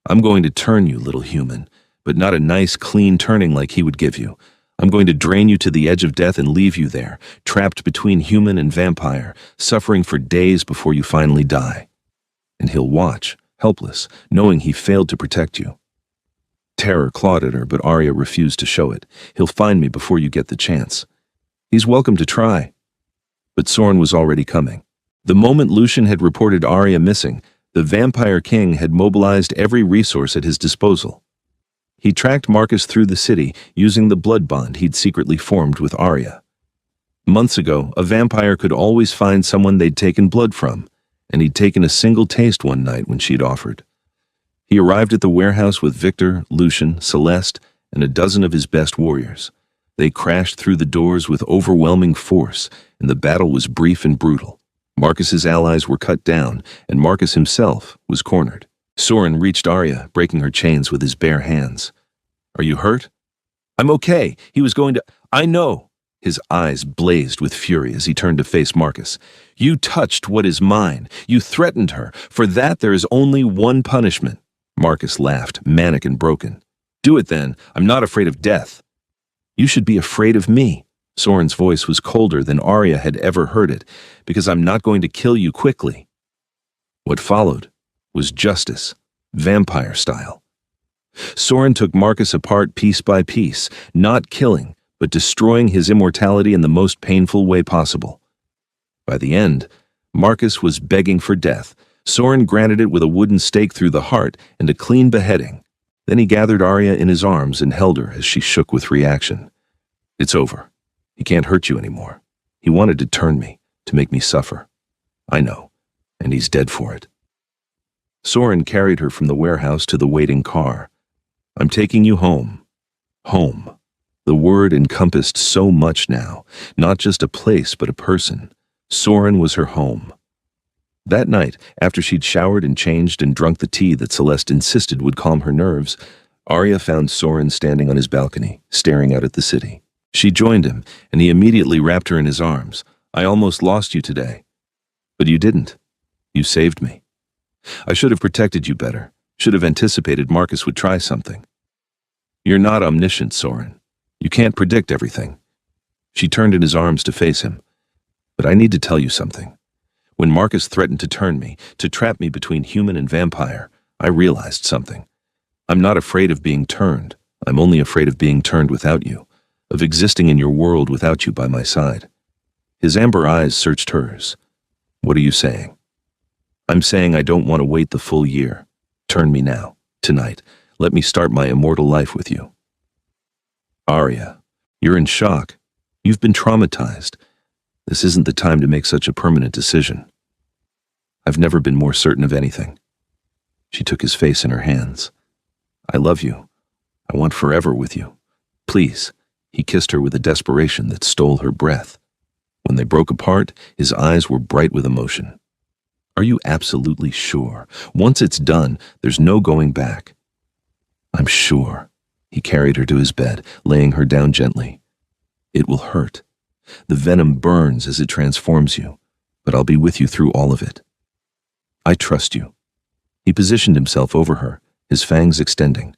"I'm going to turn you, little human, but not a nice, clean turning like he would give you. I'm going to drain you to the edge of death and leave you there, trapped between human and vampire, suffering for days before you finally die. And he'll watch, helpless, knowing he failed to protect you." Terror clawed at her, but Arya refused to show it. "He'll find me before you get the chance. He's welcome to try." But Soren was already coming. The moment Lucian had reported Arya missing, the Vampire King had mobilized every resource at his disposal. He tracked Marcus through the city, using the blood bond he'd secretly formed with Arya. Months ago, a vampire could always find someone they'd taken blood from, and he'd taken a single taste one night when she'd offered. He arrived at the warehouse with Victor, Lucian, Celeste, and a dozen of his best warriors. They crashed through the doors with overwhelming force, and the battle was brief and brutal. Marcus's allies were cut down, and Marcus himself was cornered. Soren reached Arya, breaking her chains with his bare hands. "Are you hurt?" "I'm okay. He was going to—" "I know." His eyes blazed with fury as he turned to face Marcus. "You touched what is mine. You threatened her. For that there is only one punishment." Marcus laughed, manic and broken. "Do it then. I'm not afraid of death." "You should be afraid of me." Soren's voice was colder than Arya had ever heard it, "because I'm not going to kill you quickly." What followed was justice, vampire style. Soren took Marcus apart piece by piece, not killing, but destroying his immortality in the most painful way possible. By the end, Marcus was begging for death. Soren granted it with a wooden stake through the heart and a clean beheading. Then he gathered Arya in his arms and held her as she shook with reaction. "It's over. He can't hurt you anymore. He wanted to turn me, to make me suffer. I know, and he's dead for it." Soren carried her from the warehouse to the waiting car. "I'm taking you home." Home. The word encompassed so much now, not just a place but a person. Soren was her home. That night, after she'd showered and changed and drunk the tea that Celeste insisted would calm her nerves, Arya found Soren standing on his balcony, staring out at the city. She joined him, and he immediately wrapped her in his arms. "I almost lost you today." "But you didn't. You saved me. I should have protected you better. Should have anticipated Marcus would try something." "You're not omniscient, Soren. You can't predict everything." She turned in his arms to face him. "But I need to tell you something. When Marcus threatened to turn me, to trap me between human and vampire, I realized something. I'm not afraid of being turned. I'm only afraid of being turned without you, of existing in your world without you by my side." His amber eyes searched hers. "What are you saying?" "I'm saying I don't want to wait the full year. Turn me now, tonight. Let me start my immortal life with you." "Arya, you're in shock. You've been traumatized. This isn't the time to make such a permanent decision." "I've never been more certain of anything." She took his face in her hands. "I love you. I want forever with you. Please." He kissed her with a desperation that stole her breath. When they broke apart, his eyes were bright with emotion. "Are you absolutely sure? Once it's done, there's no going back." "I'm sure." He carried her to his bed, laying her down gently. "It will hurt. The venom burns as it transforms you, but I'll be with you through all of it. I trust you." He positioned himself over her, his fangs extending.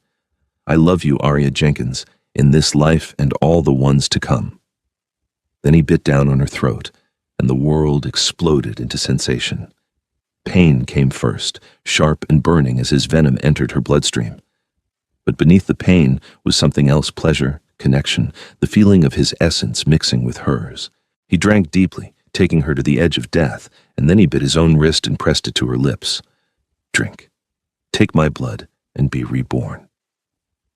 "I love you, Arya Jenkins, in this life and all the ones to come." Then he bit down on her throat, and the world exploded into sensation. Pain came first, sharp and burning as his venom entered her bloodstream. But beneath the pain was something else: pleasure, connection, the feeling of his essence mixing with hers. He drank deeply, taking her to the edge of death, and then he bit his own wrist and pressed it to her lips. "Drink. Take my blood and be reborn."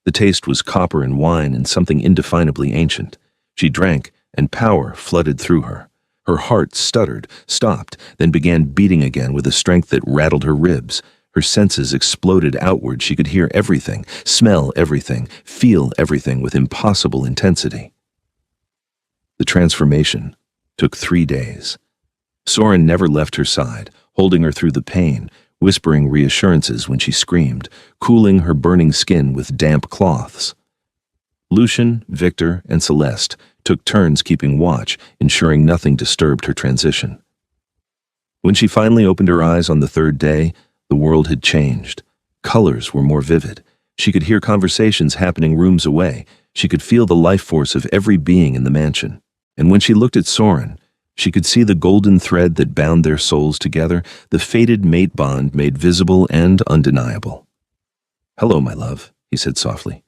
The taste was copper and wine and something indefinably ancient. She drank, and power flooded through her. Her heart stuttered, stopped, then began beating again with a strength that rattled her ribs. Her senses exploded outward. She could hear everything, smell everything, feel everything with impossible intensity. The transformation took 3 days. Soren never left her side, holding her through the pain, whispering reassurances when she screamed, cooling her burning skin with damp cloths. Lucian, Victor, and Celeste took turns keeping watch, ensuring nothing disturbed her transition. When she finally opened her eyes on the 3rd day, the world had changed. Colors were more vivid. She could hear conversations happening rooms away. She could feel the life force of every being in the mansion. And when she looked at Soren, she could see the golden thread that bound their souls together, the fated mate bond made visible and undeniable. "Hello, my love," he said softly.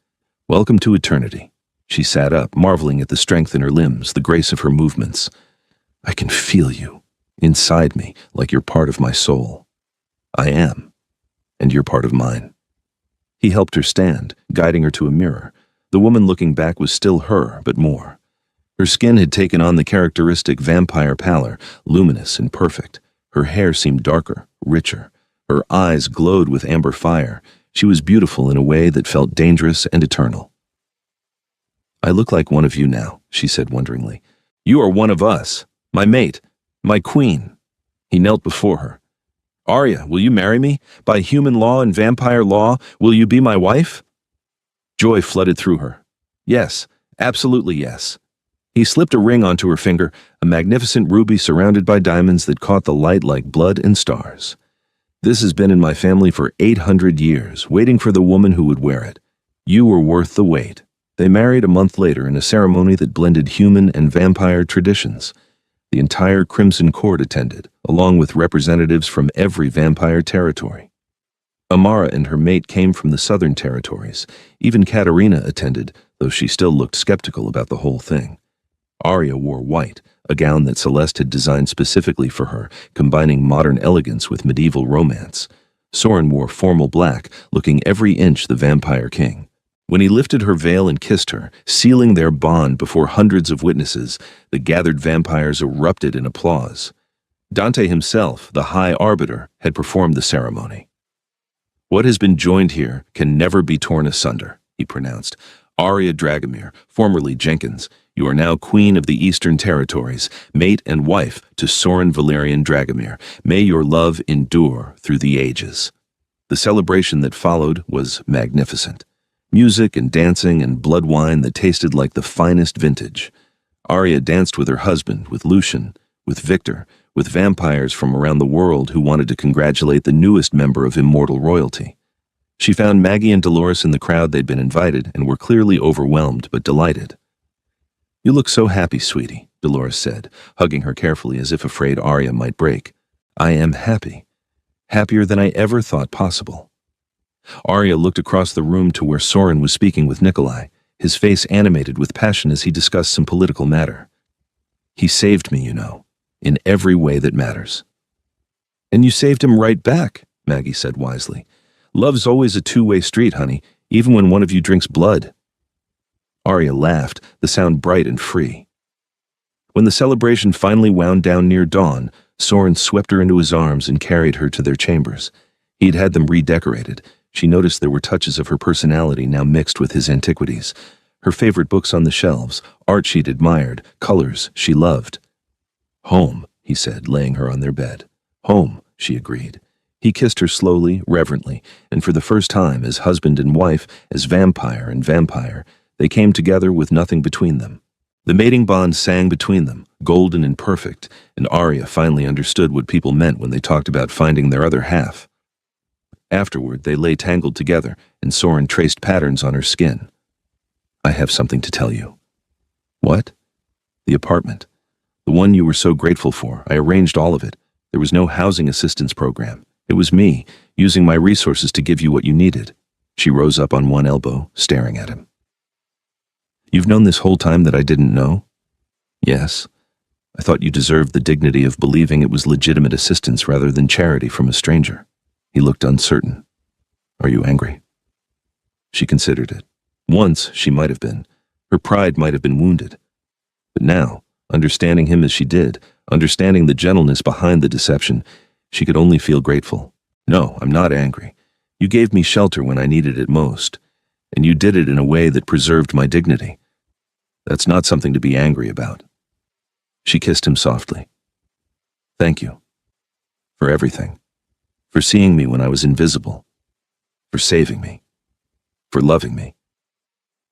"Welcome to eternity." She sat up, marveling at the strength in her limbs, the grace of her movements. "I can feel you, inside me, like you're part of my soul." "I am, and you're part of mine." He helped her stand, guiding her to a mirror. The woman looking back was still her, but more. Her skin had taken on the characteristic vampire pallor, luminous and perfect. Her hair seemed darker, richer. Her eyes glowed with amber fire. She was beautiful in a way that felt dangerous and eternal. "I look like one of you now," she said wonderingly. "You are one of us, my mate, my queen." He knelt before her. "Arya, will you marry me? By human law and vampire law, will you be my wife?" Joy flooded through her. "Yes, absolutely yes." He slipped a ring onto her finger, a magnificent ruby surrounded by diamonds that caught the light like blood and stars. This has been in my family for 800 years, waiting for the woman who would wear it. You were worth the wait. They married a month later in a ceremony that blended human and vampire traditions. The entire Crimson Court attended, along with representatives from every vampire territory. Amara and her mate came from the southern territories. Even Katerina attended, though she still looked skeptical about the whole thing. Arya wore white, a gown that Celeste had designed specifically for her, combining modern elegance with medieval romance. Soren wore formal black, looking every inch the vampire king. When he lifted her veil and kissed her, sealing their bond before hundreds of witnesses, the gathered vampires erupted in applause. Dante himself, the High Arbiter, had performed the ceremony. "What has been joined here can never be torn asunder," he pronounced. "Arya Dragomir, formerly Jenkins, you are now Queen of the Eastern Territories, mate and wife to Soren Valerian Dragomir. May your love endure through the ages." The celebration that followed was magnificent. Music and dancing and blood wine that tasted like the finest vintage. Arya danced with her husband, with Lucian, with Victor, with vampires from around the world who wanted to congratulate the newest member of immortal royalty. She found Maggie and Dolores in the crowd they'd been invited and were clearly overwhelmed but delighted. "You look so happy, sweetie," Dolores said, hugging her carefully as if afraid Arya might break. "I am happy. Happier than I ever thought possible." Arya looked across the room to where Soren was speaking with Nikolai, his face animated with passion as he discussed some political matter. "He saved me, you know, in every way that matters." "And you saved him right back," Maggie said wisely. "Love's always a two-way street, honey, even when one of you drinks blood." Arya laughed, the sound bright and free. When the celebration finally wound down near dawn, Soren swept her into his arms and carried her to their chambers. He'd had them redecorated. She noticed there were touches of her personality now mixed with his antiquities. Her favorite books on the shelves, art she'd admired, colors she loved. "Home," he said, laying her on their bed. "Home," she agreed. He kissed her slowly, reverently, and for the first time, as husband and wife, as vampire and vampire, they came together with nothing between them. The mating bond sang between them, golden and perfect, and Arya finally understood what people meant when they talked about finding their other half. Afterward, they lay tangled together, and Soren traced patterns on her skin. "I have something to tell you." "What?" "The apartment. The one you were so grateful for. I arranged all of it. There was no housing assistance program. It was me, using my resources to give you what you needed." She rose up on one elbow, staring at him. "You've known this whole time that I didn't know?" "Yes. I thought you deserved the dignity of believing it was legitimate assistance rather than charity from a stranger." He looked uncertain. "Are you angry?" She considered it. Once she might have been. Her pride might have been wounded. But now, understanding him as she did, understanding the gentleness behind the deception, she could only feel grateful. "No, I'm not angry. You gave me shelter when I needed it most, and you did it in a way that preserved my dignity. That's not something to be angry about." She kissed him softly. "Thank you. For everything. For seeing me when I was invisible. For saving me. For loving me.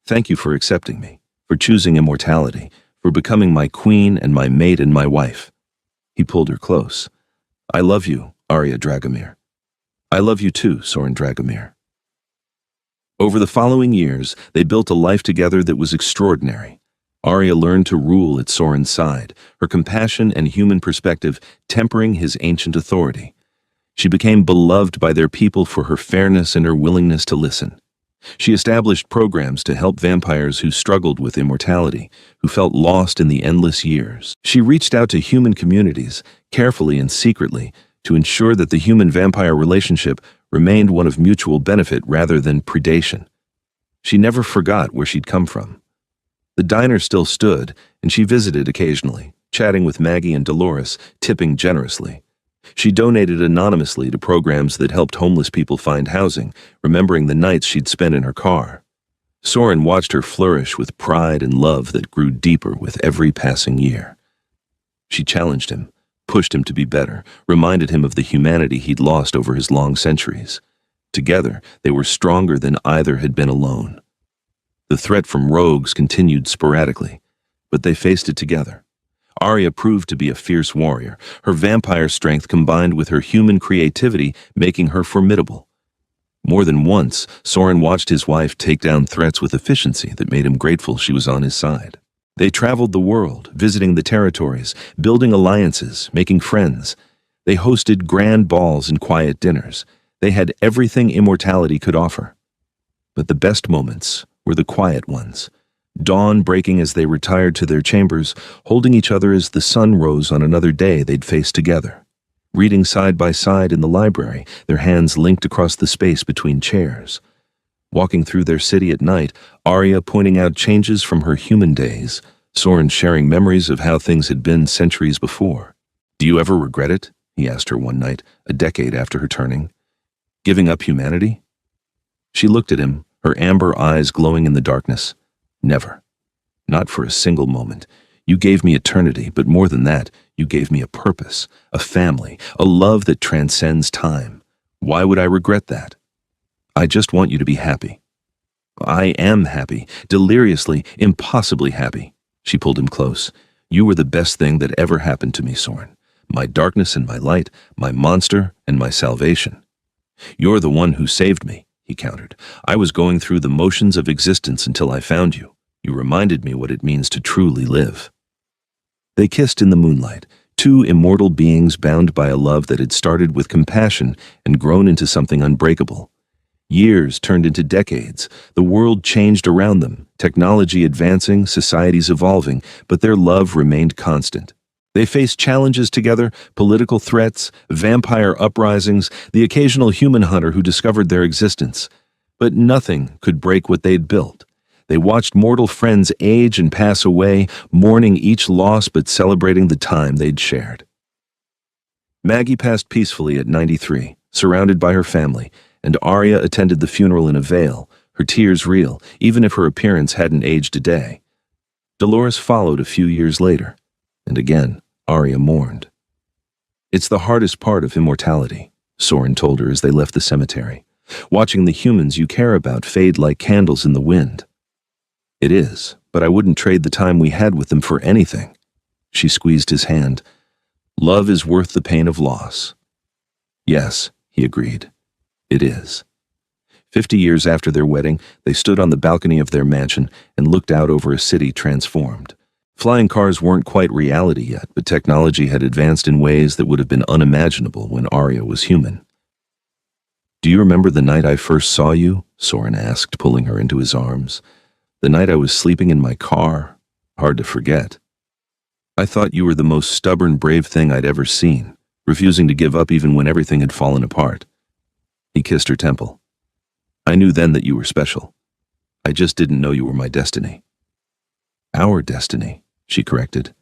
Thank you for accepting me. For choosing immortality. For becoming my queen and my mate and my wife." He pulled her close. "I love you, Arya Dragomir. I love you too, Soren Dragomir." Over the following years, they built a life together that was extraordinary. Arya learned to rule at Soren's side, her compassion and human perspective tempering his ancient authority. She became beloved by their people for her fairness and her willingness to listen. She established programs to help vampires who struggled with immortality, who felt lost in the endless years. She reached out to human communities, carefully and secretly, to ensure that the human-vampire relationship remained one of mutual benefit rather than predation. She never forgot where she'd come from. The diner still stood, and she visited occasionally, chatting with Maggie and Dolores, tipping generously. She donated anonymously to programs that helped homeless people find housing, remembering the nights she'd spent in her car. Soren watched her flourish with pride and love that grew deeper with every passing year. She challenged him, pushed him to be better, reminded him of the humanity he'd lost over his long centuries. Together, they were stronger than either had been alone. The threat from rogues continued sporadically, But they faced it together. Arya proved to be a fierce warrior, her vampire strength combined with her human creativity making her formidable. More than once, Soren watched his wife take down threats with efficiency that made him grateful she was on his side. They traveled the world, visiting the territories, building alliances, making friends. They hosted grand balls and quiet dinners. They had everything immortality could offer. But the best moments were the quiet ones. Dawn breaking as they retired to their chambers, holding each other as the sun rose on another day they'd face together. Reading side by side in the library, their hands linked across the space between chairs. Walking through their city at night, Arya pointing out changes from her human days, Soren sharing memories of how things had been centuries before. "Do you ever regret it?" he asked her one night, a decade after her turning. "Giving up humanity?" She looked at him, her amber eyes glowing in the darkness. "Never. Not for a single moment. You gave me eternity, but more than that, you gave me a purpose, a family, a love that transcends time. Why would I regret that? I just want you to be happy." "I am happy, deliriously, impossibly happy." She pulled him close. "You were the best thing that ever happened to me, Soren. My darkness and my light, my monster and my salvation." "You're the one who saved me," he countered. "I was going through the motions of existence until I found you. You reminded me what it means to truly live." They kissed in the moonlight, two immortal beings bound by a love that had started with compassion and grown into something unbreakable. Years turned into decades. The world changed around them, technology advancing, societies evolving, but their love remained constant. They faced challenges together, political threats, vampire uprisings, the occasional human hunter who discovered their existence. But nothing could break what they'd built. They watched mortal friends age and pass away, mourning each loss but celebrating the time they'd shared. Maggie passed peacefully at 93, surrounded by her family, and Arya attended the funeral in a veil, her tears real, even if her appearance hadn't aged a day. Dolores followed a few years later, and again, Arya mourned. "It's the hardest part of immortality," Soren told her as they left the cemetery, "watching the humans you care about fade like candles in the wind." "It is, but I wouldn't trade the time we had with them for anything." She squeezed his hand. "Love is worth the pain of loss." "Yes," he agreed. "It is." 50 years after their wedding, they stood on the balcony of their mansion and looked out over a city transformed. Flying cars weren't quite reality yet, but technology had advanced in ways that would have been unimaginable when Arya was human. "Do you remember the night I first saw you?" Soren asked, pulling her into his arms. "The night I was sleeping in my car? Hard to forget. I thought you were the most stubborn, brave thing I'd ever seen, refusing to give up even when everything had fallen apart." He kissed her temple. "I knew then that you were special. I just didn't know you were my destiny." "Our destiny," she corrected.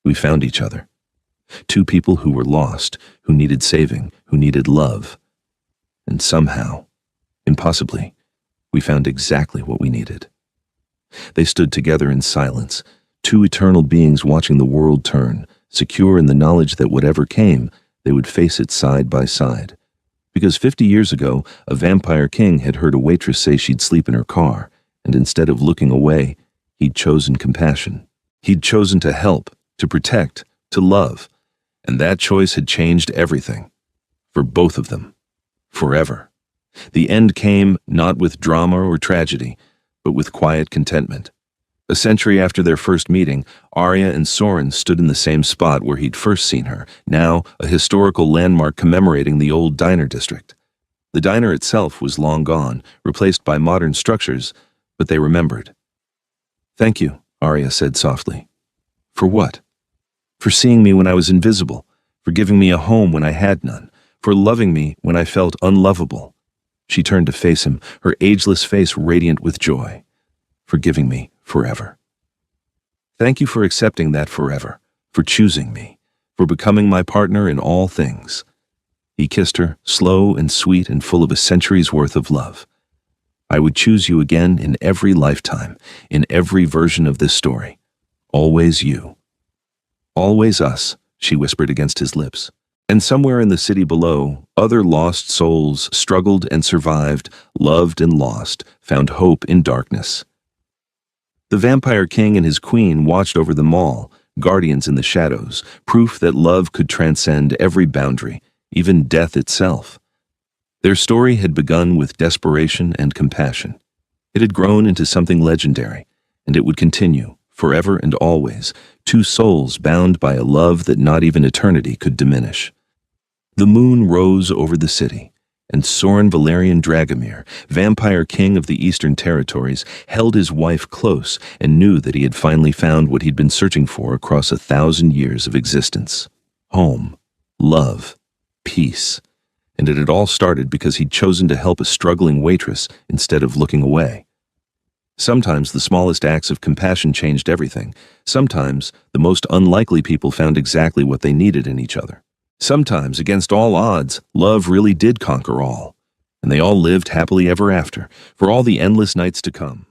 "We found each other. Two people who were lost, who needed saving, who needed love. And somehow, impossibly, we found exactly what we needed." They stood together in silence, two eternal beings watching the world turn, secure in the knowledge that whatever came, they would face it side by side. Because 50 years ago, a vampire king had heard a waitress say she'd sleep in her car, and instead of looking away, he'd chosen compassion. He'd chosen to help, to protect, to love, and that choice had changed everything. For both of them. Forever. The end came not with drama or tragedy, but with quiet contentment. A century after their first meeting, Arya and Soren stood in the same spot where he'd first seen her, now a historical landmark commemorating the old diner district. The diner itself was long gone, replaced by modern structures, but they remembered. "Thank you," Arya said softly. "For what?" "For seeing me when I was invisible, for giving me a home when I had none, for loving me when I felt unlovable." She turned to face him, her ageless face radiant with joy. "For giving me forever. Thank you for accepting that forever, for choosing me, for becoming my partner in all things." He kissed her, slow and sweet and full of a century's worth of love. "I would choose you again in every lifetime, in every version of this story. Always you. Always us," she whispered against his lips. And somewhere in the city below, other lost souls struggled and survived, loved and lost, found hope in darkness. The Vampire King and his queen watched over them all, guardians in the shadows, proof that love could transcend every boundary, even death itself. Their story had begun with desperation and compassion. It had grown into something legendary, and it would continue, forever and always, two souls bound by a love that not even eternity could diminish. The moon rose over the city, and Soren Valerian Dragomir, Vampire King of the Eastern Territories, held his wife close and knew that he had finally found what he'd been searching for across 1,000 years of existence. Home, love, peace. And it had all started because he'd chosen to help a struggling waitress instead of looking away. Sometimes the smallest acts of compassion changed everything. Sometimes the most unlikely people found exactly what they needed in each other. Sometimes, against all odds, love really did conquer all. And they all lived happily ever after, for all the endless nights to come.